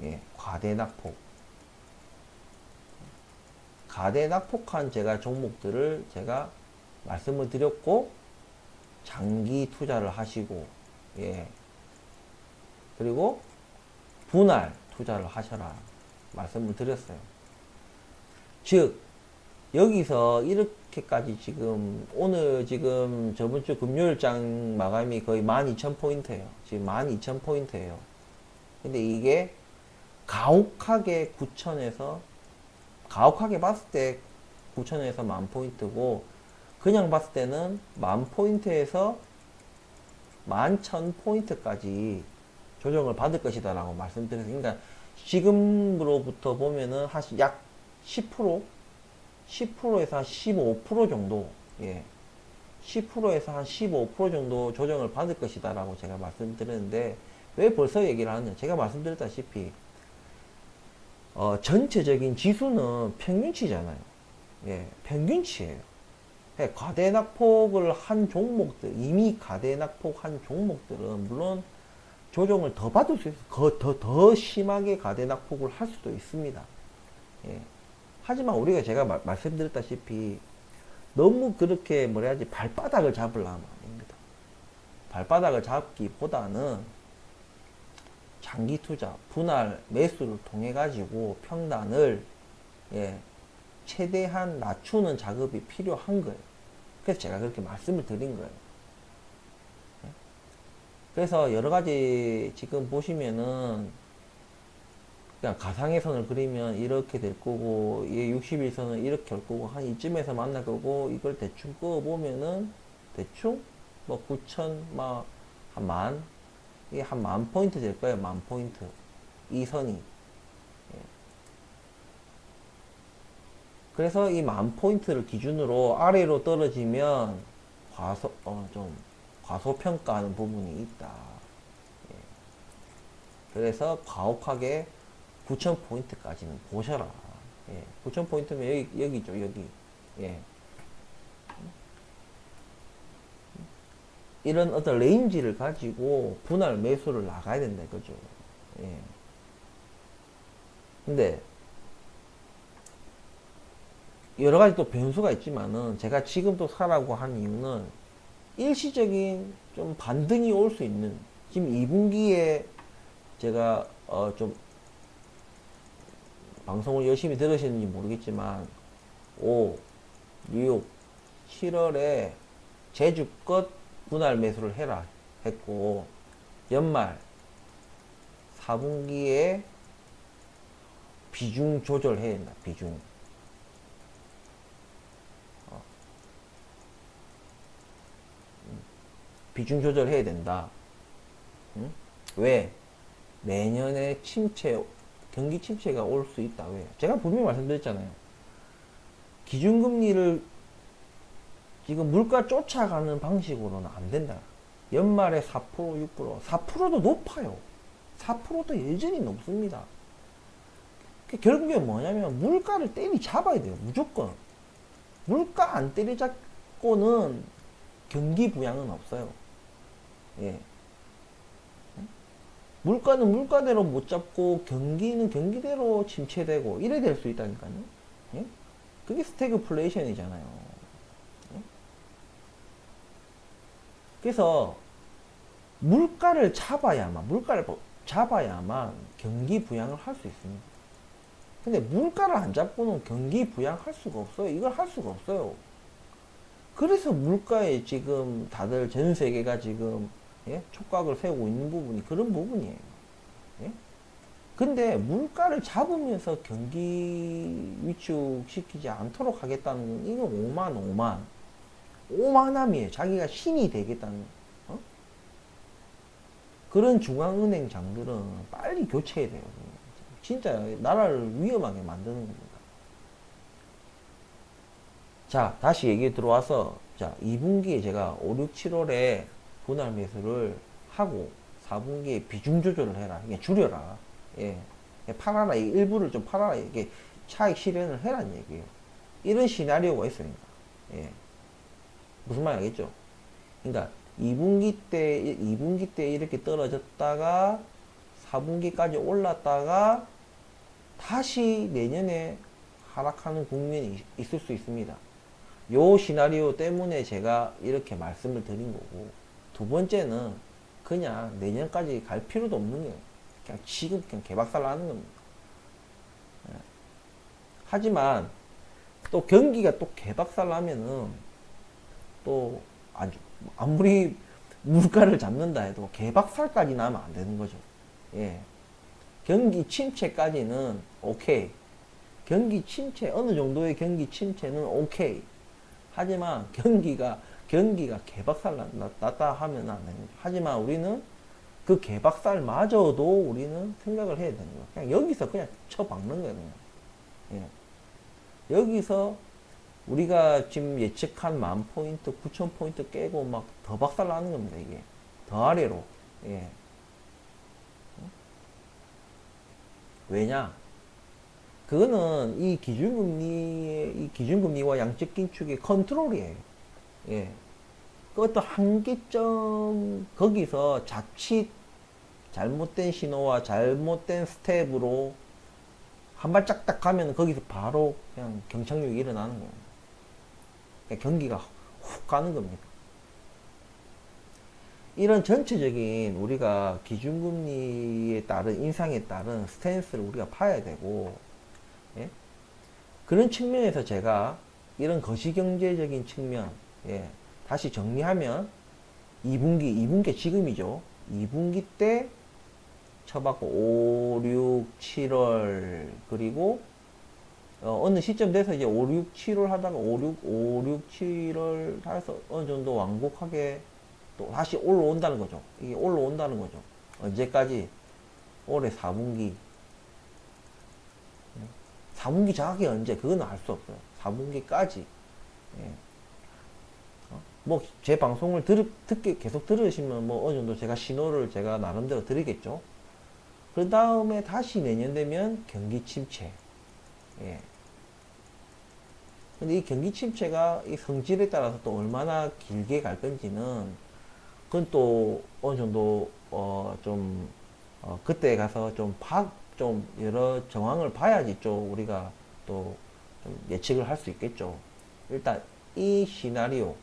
S1: 예, 과대낙폭한 제가 종목들을 제가 말씀을 드렸고 장기 투자를 하시고, 예, 그리고 분할 투자를 하셔라 말씀을 드렸어요. 즉 여기서 이렇게까지 지금 오늘 지금 저번주 금요일장 마감이 거의 12,000포인트예요. 지금 12,000포인트예요. 근데 이게 가혹하게 9천에서 가혹하게 봤을 때 9천에서 10,000포인트고 그냥 봤을 때는 10,000포인트에서 11,000포인트까지 조정을 받을 것이다 라고 말씀드렸어요. 그러니까 지금으로부터 보면은 약 10%? 10%에서 한 15% 정도, 예, 10%에서 한 15% 정도 조정을 받을 것이다 라고 제가 말씀드렸는데 왜 벌써 얘기를 하느냐. 제가 말씀드렸다시피 전체적인 지수는 평균치잖아요. 예, 평균치예요. 예, 과대낙폭을 한 종목들, 이미 과대낙폭 한 종목들은 물론 조정을 더 받을 수 있어요. 더 심하게 과대낙폭을 할 수도 있습니다. 예. 하지만 우리가 제가 말씀드렸다시피 너무 그렇게 뭐라 해야지 발바닥을 잡으려면 아닙니다. 발바닥을 잡기보다는 장기 투자, 분할 매수를 통해 가지고 평단을, 예, 최대한 낮추는 작업이 필요한 거예요. 그래서 제가 그렇게 말씀을 드린 거예요. 그래서 여러 가지 지금 보시면은 그냥 가상의 선을 그리면 이렇게 될 거고, 얘 60일선은 이렇게 올 거고, 한 이쯤에서 만날 거고, 이걸 대충 그어보면은, 대충, 뭐, 9천, 막, 한 만, 이게 한 10,000포인트 될 거예요, 10,000포인트. 이 선이. 예. 그래서 이 10,000포인트를 기준으로 아래로 떨어지면, 좀, 과소평가하는 부분이 있다. 예. 그래서 가혹하게 9,000포인트까지는 보셔라. 예, 9,000포인트면 여기죠, 여기. 예. 이런 어떤 레인지를 가지고 분할 매수를 나가야 된다, 그죠? 예. 근데, 여러 가지 또 변수가 있지만은, 제가 지금 또 사라고 한 이유는, 일시적인 좀 반등이 올 수 있는, 지금 2분기에 제가, 좀, 방송을 열심히 들으시는지 모르겠지만 5, 6, 7월에 제주껏 분할 매수를 해라 했고 연말 4분기에 비중 조절해야 된다. 비중 조절해야 된다. 응? 왜? 내년에 경기 침체가 올 수 있다. 왜? 제가 분명히 말씀드렸잖아요. 기준금리를 지금 물가 쫓아가는 방식으로는 안 된다. 연말에 4%, 6%, 4%도 높아요. 4%도 여전히 높습니다. 결국에 뭐냐면 물가를 때리잡아야 돼요. 무조건. 물가 안 때리잡고는 경기 부양은 없어요. 예. 물가는 물가대로 못 잡고 경기는 경기대로 침체되고 이래 될 수 있다니까요. 예? 그게 스태그플레이션이잖아요. 예? 그래서 물가를 잡아야만 경기 부양을 할 수 있습니다. 근데 물가를 안 잡고는 경기 부양할 수가 없어요. 이걸 할 수가 없어요. 그래서 물가에 지금 다들 전 세계가 지금 예? 촉각을 세우고 있는 부분이 그런 부분이에요. 예? 근데 물가를 잡으면서 경기 위축시키지 않도록 하겠다는 건 이건 오만함이에요. 자기가 신이 되겠다는 어? 그런 중앙은행장들은 빨리 교체해야 돼요. 진짜 나라를 위험하게 만드는 겁니다. 자, 다시 얘기 들어와서 자, 2분기에 제가 5, 6, 7월에 분할 매수를 하고 4분기에 비중 조절을 해라. 이게 줄여라. 예. 팔아라. 일부를 좀 팔아라. 이게 차익 실현을 해라는 얘기예요. 이런 시나리오가 있으니까. 예. 무슨 말 알겠죠? 그러니까 2분기 때 이렇게 떨어졌다가 4분기까지 올랐다가 다시 내년에 하락하는 국면이 있을 수 있습니다. 요 시나리오 때문에 제가 이렇게 말씀을 드린 거고, 두 번째는 그냥 내년까지 갈 필요도 없는 거예요. 그냥 지금 그냥 개박살 나는 겁니다. 하지만 또 경기가 또 개박살 나면은 또 아무리 물가를 잡는다 해도 개박살까지 나면 안 되는 거죠. 예. 경기 침체까지는 오케이. 어느 정도의 경기 침체는 오케이. 하지만 경기가 개박살 났다 하면 안 됩니다. 하지만 우리는 그 개박살마저도 우리는 생각을 해야 되는 거야. 그냥 여기서 그냥 쳐박는 거야, 그냥. 예. 여기서 우리가 지금 예측한 10,000포인트, 9,000포인트 깨고 막 더 박살 나는 겁니다, 이게. 더 아래로. 예. 왜냐? 그거는 이 기준금리와 양적 긴축의 컨트롤이에요. 예. 그 어떤 한계점, 거기서 자칫 잘못된 신호와 잘못된 스텝으로 한 발짝 딱 가면 거기서 바로 그냥 경착륙이 일어나는 거예요. 그러니까 경기가 훅 가는 겁니다. 이런 전체적인 우리가 기준금리에 따른 인상에 따른 스탠스를 우리가 봐야 되고, 예? 그런 측면에서 제가 이런 거시경제적인 측면, 예, 다시 정리하면 2분기 지금이죠. 2분기 때 쳐봤고 5, 6, 7월 그리고 어느 시점 돼서 이제 5, 6, 7월 하다가 5, 6, 7월 해서 어느 정도 완곡하게 또 다시 올라온다는 거죠. 이게 올라온다는 거죠. 언제까지? 올해 4분기. 4분기 정확히 언제? 그건 알 수 없어요. 4분기까지. 예. 뭐, 제 방송을 계속 들으시면 뭐 어느 정도 제가 신호를 제가 나름대로 드리겠죠. 그 다음에 다시 내년 되면 경기 침체. 예. 근데 이 경기 침체가 이 성질에 따라서 또 얼마나 길게 갈 건지는 그건 또 어느 정도 그때 가서 좀 여러 정황을 봐야지 좀 우리가 또 좀 예측을 할 수 있겠죠. 일단 이 시나리오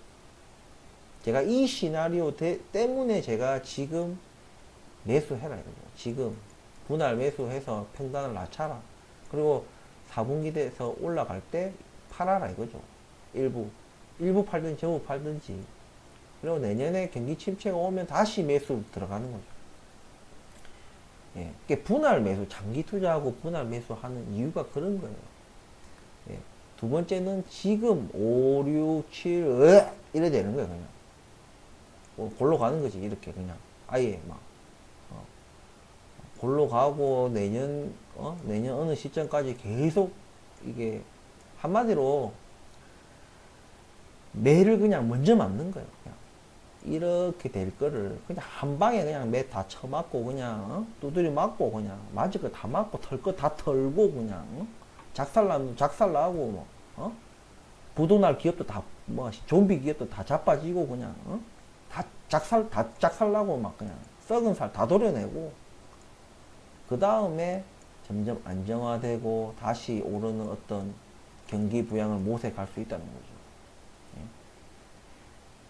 S1: 때문에 제가 지금 매수해라 이거죠. 지금 분할 매수해서 평단을 낮춰라. 그리고 4분기 돼서 올라갈 때 팔아라 이거죠. 일부 팔든지 전부 팔든지. 그리고 내년에 경기 침체가 오면 다시 매수 들어가는 거죠. 예. 분할 매수, 장기 투자하고 분할 매수하는 이유가 그런 거예요. 예. 두 번째는 지금 5, 6, 7, 이래 되는 거예요, 그냥. 골로 가는 거지, 이렇게 그냥. 아예 막. 골로 가고 내년 어느 시점까지 계속 이게 한마디로 매를 그냥 먼저 맞는 거예요, 그냥. 이렇게 될 거를 그냥 한 방에 그냥 매 다 쳐맞고 그냥 두드려 맞고 그냥 맞을 거 다 맞고 털 거 다 털고 그냥 작살나고 뭐 부도날 기업도 다 뭐 좀비 기업도 다 자빠지고 그냥 다 작살나고 막 그냥 썩은 살 다 도려내고 그 다음에 점점 안정화되고 다시 오르는 어떤 경기 부양을 모색할 수 있다는 거죠.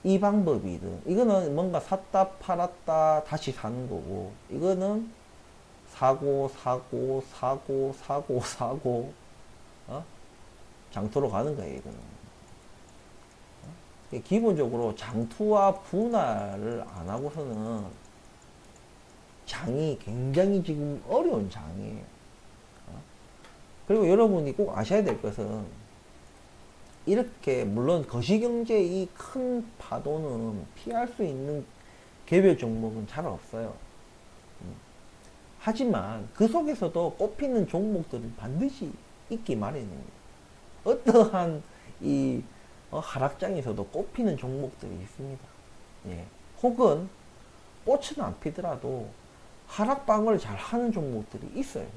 S1: 이 방법이든, 이거는 뭔가 샀다 팔았다 다시 사는 거고, 이거는 사고 사고 사고 사고 사고, 어? 장터로 가는 거예요. 이거는 기본적으로 장투와 분할을 안 하고서는 장이 굉장히 지금 어려운 장이에요. 그리고 여러분이 꼭 아셔야 될 것은, 이렇게 물론 거시경제의 큰 파도는 피할 수 있는 개별 종목은 잘 없어요. 하지만 그 속에서도 꼽히는 종목들은 반드시 있기 마련입니다. 어떠한 이 하락장에서도 꼽히는 종목들이 있습니다. 예. 혹은 꽃은 안 피더라도 하락방어를 잘 하는 종목들이 있어요.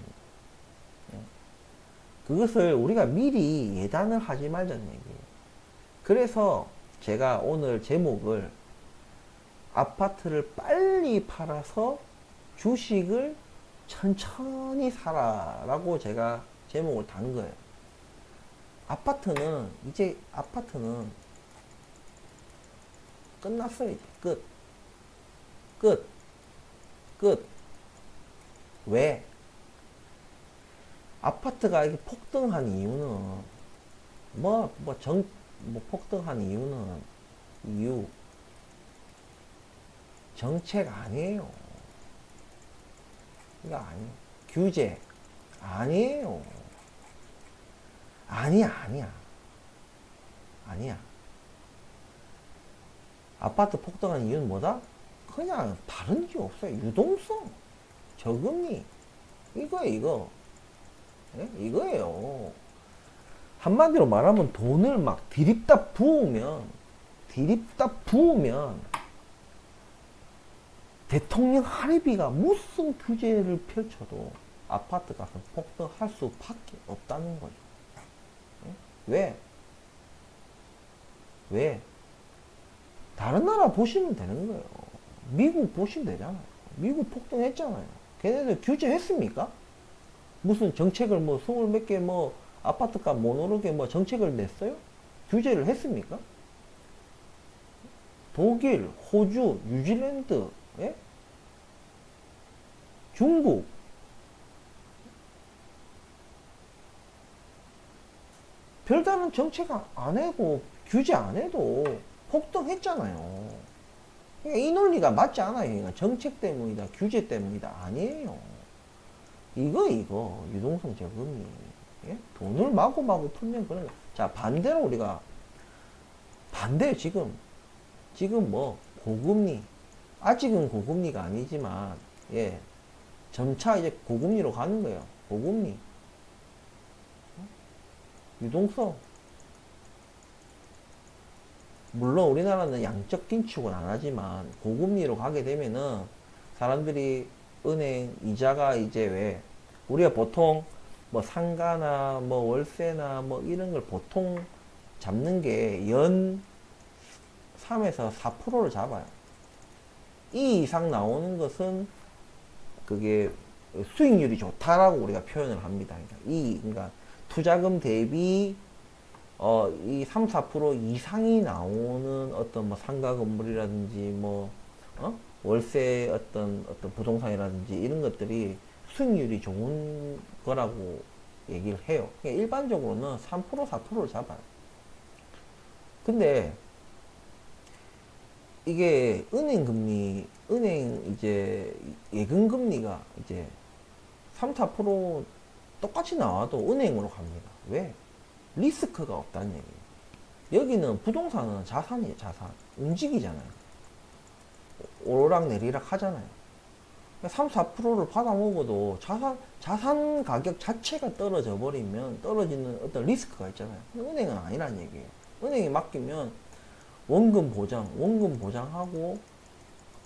S1: 예. 그것을 우리가 미리 예단을 하지 말자는 얘기예요. 그래서 제가 오늘 제목을 아파트를 빨리 팔아서 주식을 천천히 사라라고 제가 제목을 단 거예요. 이제 아파트는 끝났어요. 이제 끝. 왜? 아파트가 이렇게 폭등한 이유는 폭등한 이유 정책 아니에요. 이거 아니에요. 규제 아니에요. 아니야. 아파트 폭등한 이유는 뭐다? 그냥 다른 게 없어요. 유동성, 저금리, 이거. 예? 이거예요. 한마디로 말하면 돈을 막 디립다 부으면 대통령 할애비가 무슨 규제를 펼쳐도 아파트 값은 폭등할 수밖에 없다는 거죠. 왜? 다른 나라 보시면 되는 거예요. 미국 보시면 되잖아요. 미국 폭등했잖아요. 걔네들 규제했습니까? 무슨 정책을 스물 몇 개 아파트값 못 오르게 정책을 냈어요? 규제를 했습니까? 독일, 호주, 뉴질랜드, 예? 중국, 별다른 정책 안 해고 규제 안 해도 폭등했잖아요. 그러니까 이 논리가 맞지 않아요. 그러니까 정책 때문이다, 규제 때문이다, 아니에요. 이거 유동성 저금리, 예? 돈을 마구마구 풀면 그런 거. 자, 반대로 우리가 지금 고금리, 아직은 고금리가 아니지만, 예, 점차 이제 고금리로 가는 거예요. 고금리, 유동성. 물론 우리나라는 양적 긴축은 안 하지만 고금리로 가게 되면은 사람들이 은행 이자가 이제 왜 우리가 보통 상가나 월세나 이런 걸 보통 잡는 게 연 3에서 4%를 잡아요. 이 이상 나오는 것은 그게 수익률이 좋다라고 우리가 표현을 합니다. 그러니까 투자금 대비 이 3, 4% 이상이 나오는 어떤 상가 건물이라든지 월세 어떤 부동산이라든지 이런 것들이 수익률이 좋은 거라고 얘기를 해요. 그러니까 일반적으로는 3%, 4%를 잡아요. 근데 이게 은행 이제 예금 금리가 이제 3, 4% 똑같이 나와도 은행으로 갑니다. 왜? 리스크가 없다는 얘기예요. 여기는 부동산은 자산이에요. 자산. 움직이잖아요. 오르락 내리락 하잖아요. 3, 4%를 받아 먹어도 자산 가격 자체가 떨어져 버리면 떨어지는 어떤 리스크가 있잖아요. 근데 은행은 아니란 얘기예요. 은행에 맡기면 원금 보장하고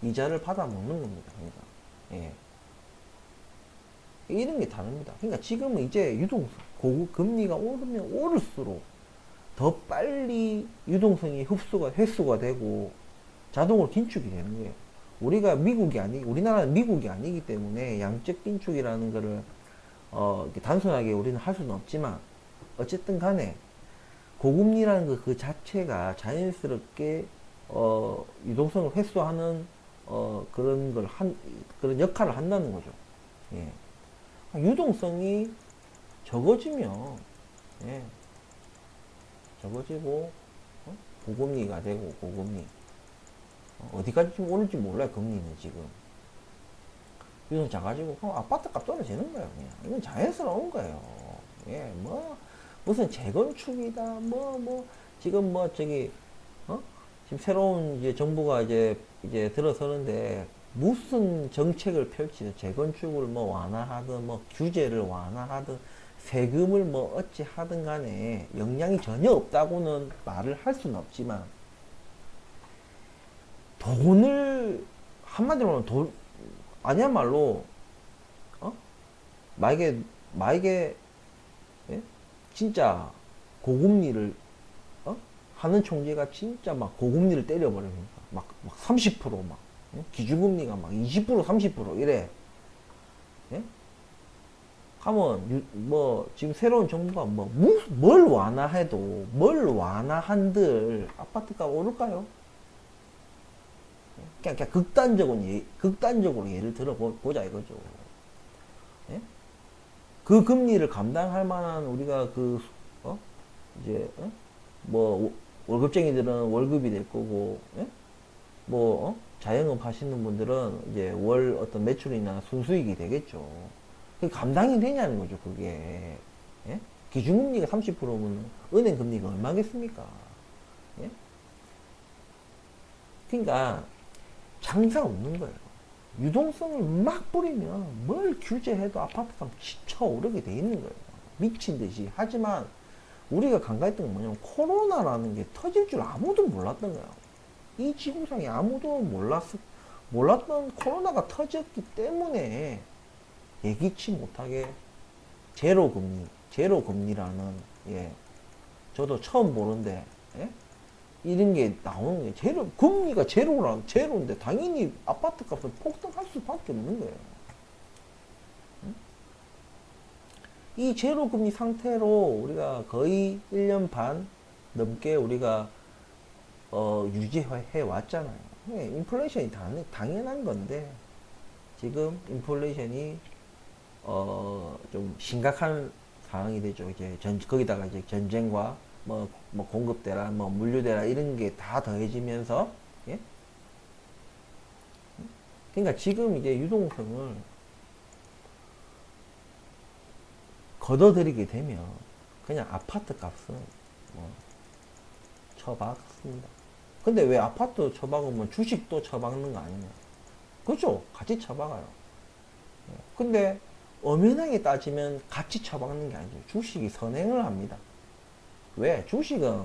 S1: 이자를 받아 먹는 겁니다. 그러니까. 예. 이런 게 다릅니다. 그러니까 지금은 이제 유동성, 금리가 오르면 오를수록 더 빨리 유동성이 회수가 되고 자동으로 긴축이 되는 거예요. 우리나라는 미국이 아니기 때문에 양적 긴축이라는 거를 단순하게 우리는 할 수는 없지만 어쨌든 간에 고금리라는 그 자체가 자연스럽게 유동성을 회수하는 그런 그런 역할을 한다는 거죠. 예. 유동성이 적어지면, 예, 적어지고, 고금리가 되고, 고금리. 어디까지 좀 오를지 몰라요, 금리는 지금. 유동성 작아지고, 그럼 아파트 값 떨어지는 거예요, 그냥. 이건 자연스러운 거예요. 예, 뭐, 무슨 재건축이다, 지금 지금 새로운 이제 정부가 이제 들어서는데, 무슨 정책을 펼치든, 재건축을 뭐 완화하든, 뭐 규제를 완화하든, 세금을 뭐 어찌 하든 간에 영향이 전혀 없다고는 말을 할 수는 없지만, 돈을, 한마디로 하면 아니야말로, 어? 만약에, 예? 진짜 고금리를, 하는 총재가 진짜 막 고금리를 때려버리니까. 막 30% 막, 기준금리가 막 20%, 30% 이래. 예? 하면, 지금 새로운 정부가 뭘 완화해도, 뭘 완화한들 아파트값 오를까요? 그냥 극단적으로 예를 들어 보자 이거죠. 예? 그 금리를 감당할 만한 우리가 이제, 월급쟁이들은 월급이 될 거고, 예? 자영업 하시는 분들은 이제 월 어떤 매출이나 순수익이 되겠죠. 그게 감당이 되냐는 거죠, 그게. 예? 기준금리가 30%면 은행 금리가 얼마겠습니까? 예? 그러니까 장사 없는 거예요. 유동성을 막 뿌리면 뭘 규제해도 아파트값 치쳐오르게 돼 있는 거예요. 미친 듯이. 하지만 우리가 간과했던 건 뭐냐면 코로나라는 게 터질 줄 아무도 몰랐던 거예요. 이 지구상에 아무도 몰랐던 코로나가 터졌기 때문에 예기치 못하게 제로금리라는, 예, 저도 처음 보는데, 예? 이런 게 나오는 게 금리가 제로인데 당연히 아파트 값은 폭등할 수밖에 없는 거예요. 이 제로 금리 상태로 우리가 거의 1년 반 넘게 우리가 유지해 왔잖아요. 인플레이션이 당연한 건데 지금 인플레이션이 좀 심각한 상황이 되죠. 이제 거기다가 이제 전쟁과 공급대라 물류대라 이런 게 다 더해지면서, 예? 그러니까 지금 이제 유동성을 걷어들이게 되면 그냥 아파트 값은 처박습니다. 근데 왜 아파트 처박으면 주식도 처박는 거 아니냐? 그렇죠? 같이 처박아요. 근데 엄연하게 따지면 같이 처박는 게 아니죠. 주식이 선행을 합니다. 왜? 주식은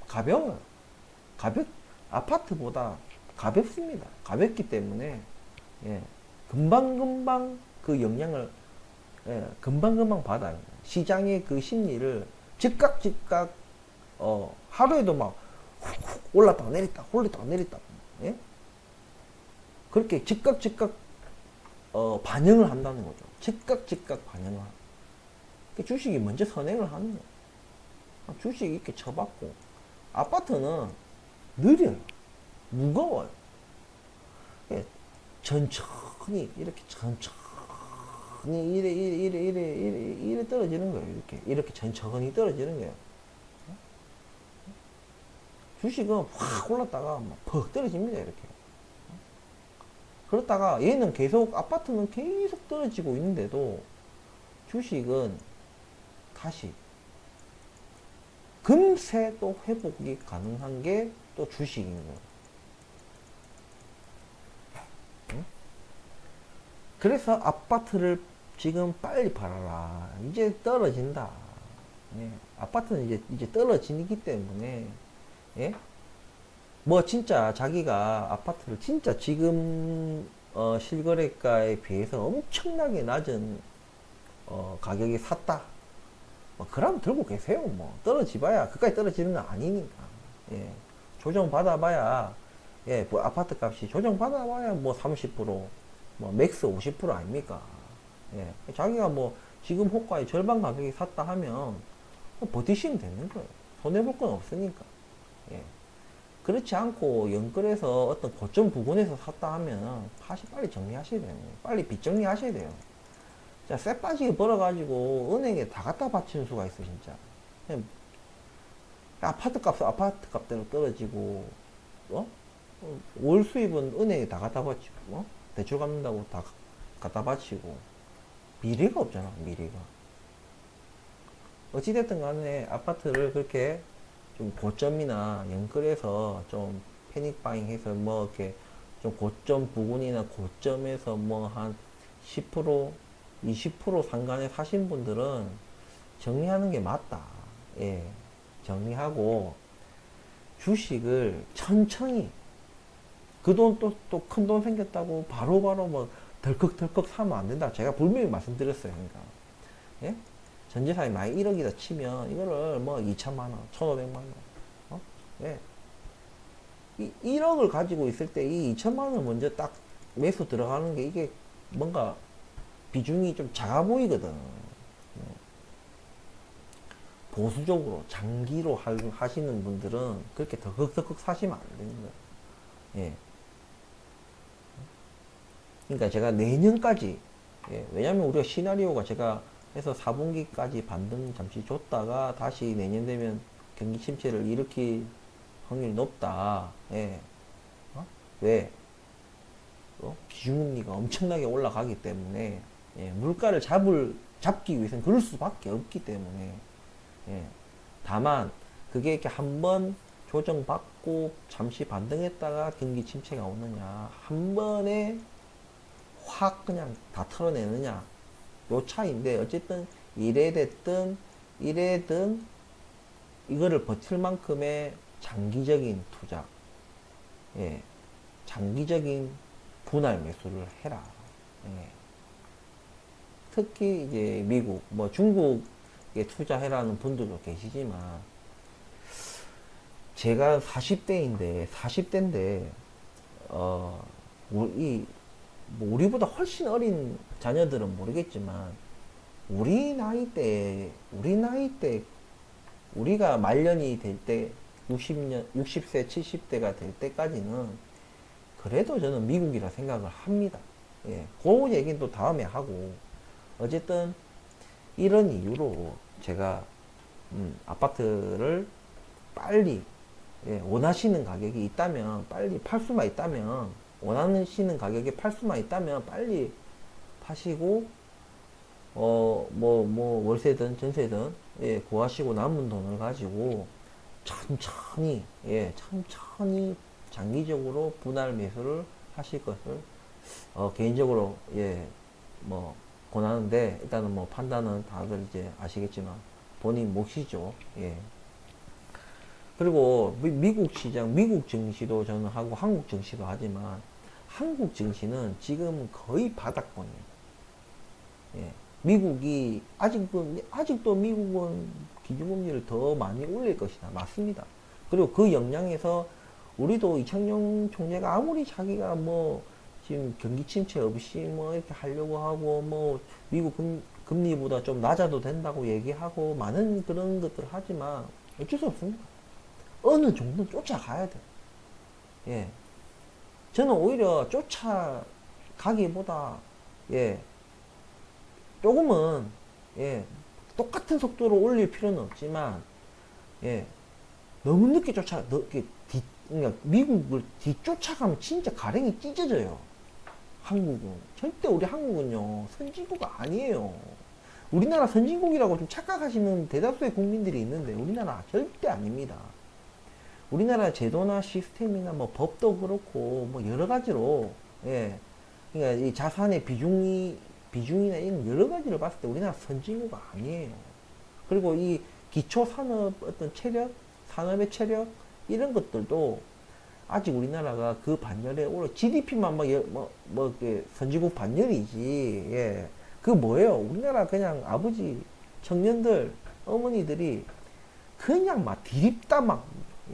S1: 가벼워요. 아파트보다 가볍습니다. 가볍기 때문에, 예, 금방금방 그 영향을, 예, 금방금방 받아요. 시장의 그 심리를 즉각, 하루에도 막 훅훅 올랐다가 내렸다. 예? 그렇게 즉각, 반영을 한다는 거죠. 즉각 반영을. 주식이 먼저 선행을 하는 거예요. 주식이 이렇게 쳐받고, 아파트는 느려요. 무거워요. 예, 천천히, 이렇게 이래 떨어지는 거예요. 이렇게 천천히 떨어지는 거예요. 주식은 확 올랐다가 퍽 떨어집니다, 이렇게. 그렇다가 얘는 아파트는 계속 떨어지고 있는데도 주식은 다시 금세 또 회복이 가능한 게 또 주식인 거예요. 응? 그래서 아파트를 지금 빨리 팔아라. 이제 떨어진다. 예. 아파트는 이제 떨어지기 때문에, 예? 진짜 자기가 아파트를 진짜 지금 실거래가에 비해서 엄청나게 낮은 가격에 샀다. 그럼 들고 계세요. 떨어지봐야 그까지 떨어지는 건 아니니까. 예. 조정 받아봐야, 예, 아파트 값이 조정 받아봐야 30%, 맥스 50% 아닙니까? 예. 자기가 지금 호가의 절반 가격에 샀다 하면 버티시면 되는 거예요. 손해볼 건 없으니까. 예. 그렇지 않고 연끌에서 어떤 고점 부근에서 샀다 하면 팥이 빨리 정리하셔야 돼요. 빨리 빚 정리하셔야 돼요. 자, 쎄 빠지게 벌어가지고 은행에 다 갖다 바치는 수가 있어, 진짜. 그냥 아파트 값대로 떨어지고, 월 수입은 은행에 다 갖다 바치고, 대출 갚는다고 다 갖다 바치고, 미래가 없잖아, 미래가. 어찌됐든 간에 아파트를 그렇게 좀 고점이나 연끌에서 좀 패닉 바잉 해서 뭐 이렇게 좀 고점 부근이나 고점에서 뭐 한 10% 20% 상간에 사신 분들은 정리하는 게 맞다. 예. 정리하고 주식을 천천히 그 돈 또 큰 돈 생겼다고 바로바로 뭐 덜컥덜컥 사면 안 된다. 제가 분명히 말씀드렸어요. 그러니까. 예? 전 재산이 만약 1억이다 치면 이거를 뭐 2천만 원, 1,500만 원. 예. 1억을 가지고 있을 때 이 2천만 원 먼저 딱 매수 들어가는 게 이게 뭔가 비중이 좀 작아 보이거든. 보수적으로 장기로 하시는 분들은 그렇게 덜컥덜컥 사시면 안 되는 거예요. 예. 그러니까 제가 내년까지, 예. 왜냐면 우리가 시나리오가 제가 해서 4분기까지 반등 잠시 줬다가 다시 내년 되면 경기 침체를 일으킬 확률이 높다. 예. 왜? 비중금리가 엄청나게 올라가기 때문에, 예. 물가를 잡기 위해서는 그럴 수밖에 없기 때문에, 예. 다만 그게 이렇게 한번 조정받고 잠시 반등했다가 경기 침체가 오느냐, 한 번에 확 그냥 다 털어내느냐, 요 차이인데, 어쨌든 이래든 이거를 버틸 만큼의 장기적인 투자, 예, 장기적인 분할 매수를 해라. 예. 특히 이제 미국, 뭐 중국에 투자해라는 분들도 계시지만, 제가 40대인데, 뭐 우리보다 훨씬 어린 자녀들은 모르겠지만, 우리 나이 때, 우리가 말년이 될 때, 60세, 70대가 될 때까지는, 그래도 저는 미국이라 생각을 합니다. 예, 그 얘기는 또 다음에 하고, 어쨌든, 이런 이유로 제가, 아파트를 빨리, 예, 원하시는 가격이 있다면, 빨리 팔 수만 있다면, 원하시는 가격에 팔 수만 있다면, 빨리 파시고, 월세든 전세든, 예, 구하시고 남은 돈을 가지고, 천천히, 예, 천천히 장기적으로 분할 매수를 하실 것을, 개인적으로, 예, 뭐, 권하는데, 일단은 뭐 판단은 다들 이제 아시겠지만, 본인 몫이죠. 예. 그리고 미국 시장, 미국 증시도 저는 하고 한국 증시도 하지만, 한국 증시는 지금 거의 바닥권이에요. 예. 미국이 아직도 미국은 기준금리를 더 많이 올릴 것이다. 맞습니다. 그리고 그 영향에서 우리도 이창용 총재가 아무리 자기가 뭐 지금 경기 침체 없이 뭐 이렇게 하려고 하고 뭐 미국 금리보다 좀 낮아도 된다고 얘기하고 많은 그런 것들을 하지만 어쩔 수 없습니다. 어느 정도 쫓아가야 돼. 예. 저는 오히려 쫓아가기보다 예. 조금은 예. 똑같은 속도로 올릴 필요는 없지만 예. 너무 늦게 그러니까 미국을 뒤쫓아가면 진짜 가랭이 찢어져요. 한국은 절대 우리 한국은요 선진국 아니에요. 우리나라 선진국이라고 좀 착각하시는 대다수의 국민들이 있는데 우리나라 절대 아닙니다. 우리나라 제도나 시스템이나 뭐 법도 그렇고 뭐 여러 가지로 예 그러니까 이 자산의 비중이나 이런 여러 가지를 봤을 때 우리나라 선진국 아니에요. 그리고 이 기초 산업 어떤 체력, 산업의 체력 이런 것들도 아직 우리나라가 그 반열에 올라 GDP만 선진국 반열이지. 예. 그 뭐예요? 우리나라 그냥 아버지 청년들 어머니들이 그냥 막 디립다 막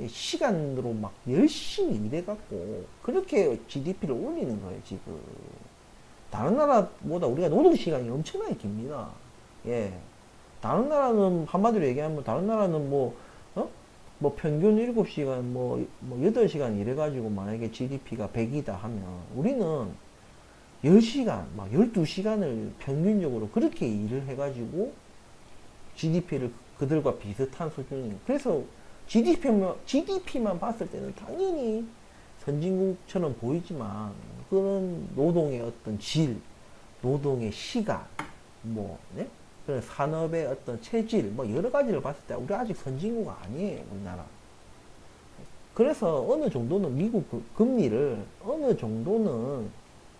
S1: 시간으로 막 열심히 일해갖고 그렇게 GDP를 올리는 거예요 지금. 다른 나라보다 우리가 노동시간이 엄청나게 깁니다. 예. 다른 나라는 한마디로 얘기하면 다른 나라는 뭐 뭐 평균 7시간, 뭐 8시간 일해가지고 만약에 GDP가 100이다 하면 우리는 10시간, 막 12시간을 평균적으로 그렇게 일을 해가지고 GDP를 그들과 비슷한 수준이에요. 그래서 GDP만 봤을 때는 당연히 선진국처럼 보이지만 그런 노동의 어떤 질, 노동의 시간, 뭐, 네? 그런 산업의 어떤 체질, 뭐 여러 가지를 봤을 때 우리 아직 선진국 아니에요, 우리나라. 그래서 어느 정도는 미국 금리를 어느 정도는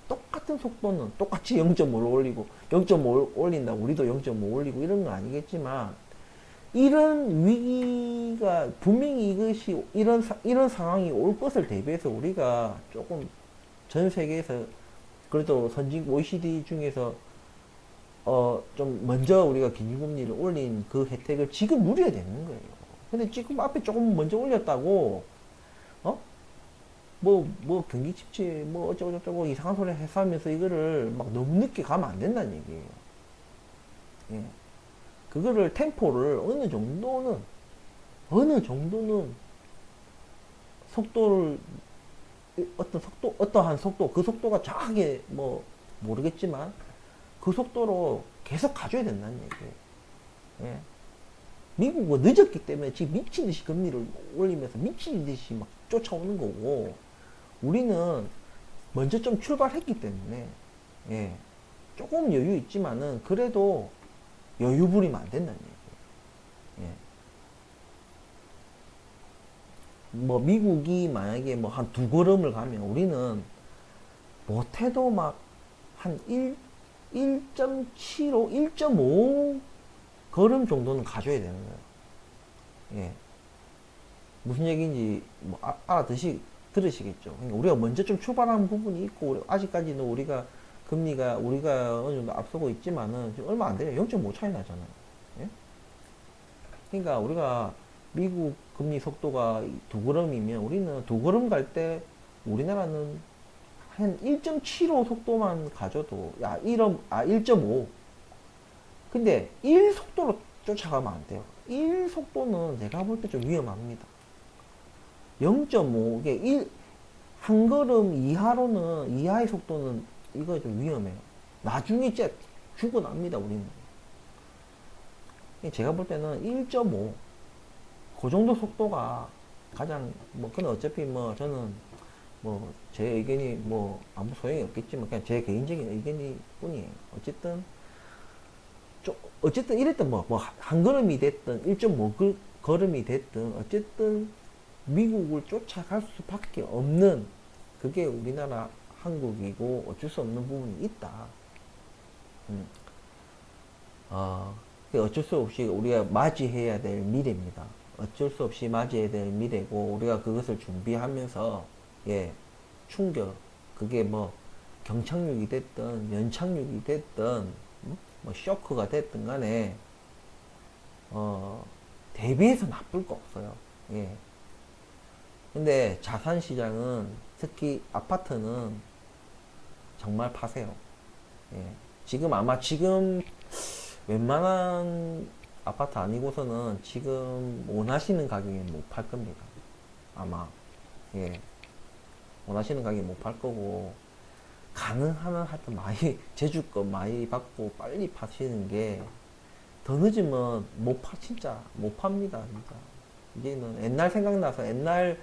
S1: 똑같은 속도는 똑같이 0.5를 올리고 0.5 올린다고 우리도 0.5 올리고 이런 건 아니겠지만 이런 위기가 분명히 이것이 이런 상황이 올 것을 대비해서 우리가 조금 전 세계에서 그래도 선진 OECD 중에서 좀 먼저 우리가 기준금리를 올린 그 혜택을 지금 누려야 되는 거예요. 근데 지금 앞에 조금 먼저 올렸다고 어? 뭐 경기 침체 뭐 어쩌고저쩌고 이상한 소리 해서 하면서 이거를 막 너무 늦게 가면 안 된다는 얘기예요. 예. 그거를 템포를 어느 정도는 속도를 어떠한 속도 그 속도가 정확하게 뭐 모르겠지만 그 속도로 계속 가줘야 된다는 얘기예요. 예. 미국은 늦었기 때문에 지금 미친 듯이 금리를 올리면서 미친 듯이 막 쫓아오는 거고 우리는 먼저 좀 출발했기 때문에 예. 조금 여유 있지만은 그래도 여유 부리면 안 된다는 얘기예요. 예. 뭐 미국이 만약에 뭐 한 두 걸음을 가면 우리는 못해도 막 한 1.75, 1.5 걸음 정도는 가져야 되는 거예요. 예. 무슨 얘기인지 뭐 들으시겠죠. 그러니까 우리가 먼저 좀 출발한 부분이 있고 아직까지는 금리가 우리가 어느 정도 앞서고 있지만은 지금 얼마 안 돼요. 0.5 차이 나잖아요. 예? 그러니까 우리가 미국 금리 속도가 두 걸음이면 우리는 두 걸음 갈 때 우리나라는 한 1.75 속도만 가져도 1.5 근데 1 속도로 쫓아가면 안 돼요. 1 속도는 제가 볼 때 좀 위험합니다. 0.5 이게 한 걸음 이하의 속도는 이거 좀 위험해요. 나중에 진짜 죽어납니다, 우리는. 제가 볼 때는 1.5 그 정도 속도가 가장 근데 어차피 저는 제 의견이 아무 소용이 없겠지만 그냥 제 개인적인 의견이 뿐이에요. 어쨌든 이랬든 한 걸음이 됐든 1.5 걸음이 됐든 어쨌든 미국을 쫓아갈 수밖에 없는 그게 우리나라 한국이고 어쩔 수 없는 부분이 있다. 어쩔 수 없이 우리가 맞이해야 될 미래입니다. 어쩔 수 없이 맞이해야 될 미래고 우리가 그것을 준비하면서 충격 그게 경착륙이 됐든 연착륙이 됐든 쇼크가 됐든 간에 대비해서 나쁠 거 없어요. 예. 근데 자산 시장은 특히 아파트는 정말 파세요. 예. 지금 웬만한 아파트 아니고서는 지금 원하시는 가격에 못 팔 겁니다. 아마. 예. 원하시는 가격에 못 팔 거고, 가능하면 하여튼 제주껏 많이 받고 빨리 파시는 게, 더 늦으면 진짜 못 팝니다. 진짜. 이제는 옛날 생각나서 옛날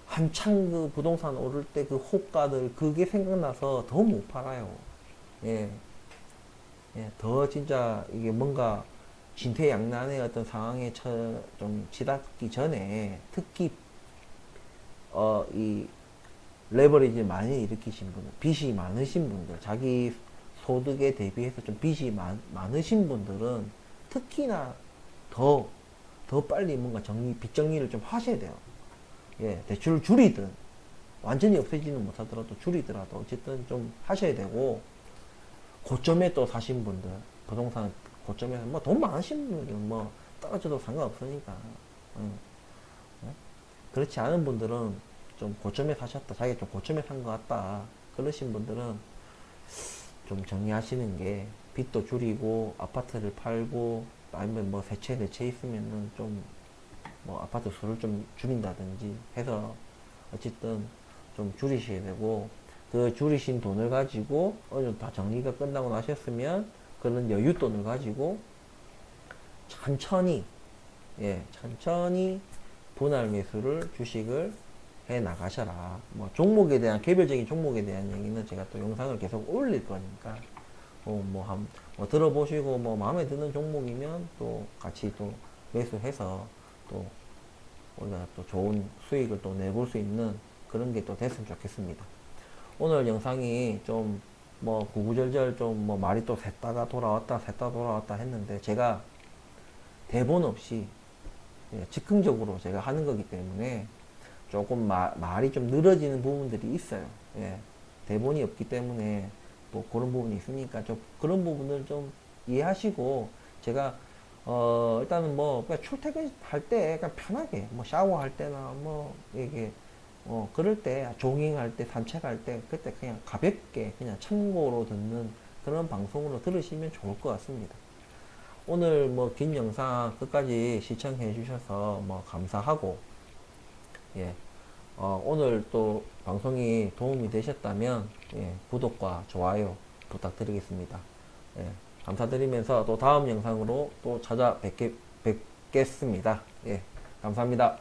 S1: 한창 그 부동산 오를 때 그 호가들, 그게 생각나서 더 못 팔아요. 예. 예. 더 진짜 이게 뭔가 진퇴양난의 어떤 상황에 좀 치닫기 전에 특히 이 레버리지 많이 일으키신 분들, 빚이 많으신 분들, 자기 소득에 대비해서 좀 빚이 많으신 분들은 특히나 더 빨리 뭔가 빚 정리를 좀 하셔야 돼요. 예, 대출을 줄이든 완전히 없애지는 못하더라도 줄이더라도 어쨌든 좀 하셔야 되고, 고점에 또 사신 분들, 부동산 고점에 돈 많으신 분들은 떨어져도 상관없으니까. 그렇지 않은 분들은 좀 고점에 사셨다, 자기가 좀 고점에 산 것 같다, 그러신 분들은 좀 정리하시는 게, 빚도 줄이고 아파트를 팔고 아니면 세 채 네 채 있으면은 좀 뭐 아파트 수를 좀 줄인다든지 해서 어쨌든 좀 줄이셔야 되고, 그 줄이신 돈을 가지고 어느 정도 다 정리가 끝나고 나셨으면 그런 여윳돈을 가지고 천천히, 예, 천천히 분할 매수를 주식을 해 나가셔라. 뭐 종목에 대한, 개별적인 종목에 대한 얘기는 제가 또 영상을 계속 올릴 거니까 뭐 들어보시고 뭐 마음에 드는 종목이면 또 같이 또 매수해서 또 우리가 또 좋은 수익을 또 내볼 수 있는 그런 게 또 됐으면 좋겠습니다. 오늘 영상이 좀 뭐 구구절절 좀 뭐 말이 또 샜다가 돌아왔다 샜다가 돌아왔다 했는데, 제가 대본 없이, 예, 즉흥적으로 제가 하는 거기 때문에 조금 말이 좀 늘어지는 부분들이 있어요. 예, 대본이 없기 때문에 뭐 그런 부분이 있으니까 좀 그런 부분을 좀 이해하시고, 제가 일단은 뭐 그냥 출퇴근할 때 약간 편하게 뭐 샤워할 때나 뭐 이게 그럴 때 조깅할 때 산책할 때 그때 그냥 가볍게 그냥 참고로 듣는 그런 방송으로 들으시면 좋을 것 같습니다. 오늘 뭐 긴 영상 끝까지 시청해 주셔서 뭐 감사하고, 예, 오늘 또 방송이 도움이 되셨다면, 예, 구독과 좋아요 부탁드리겠습니다. 예, 감사드리면서 또 다음 영상으로 또 뵙겠습니다. 예, 감사합니다.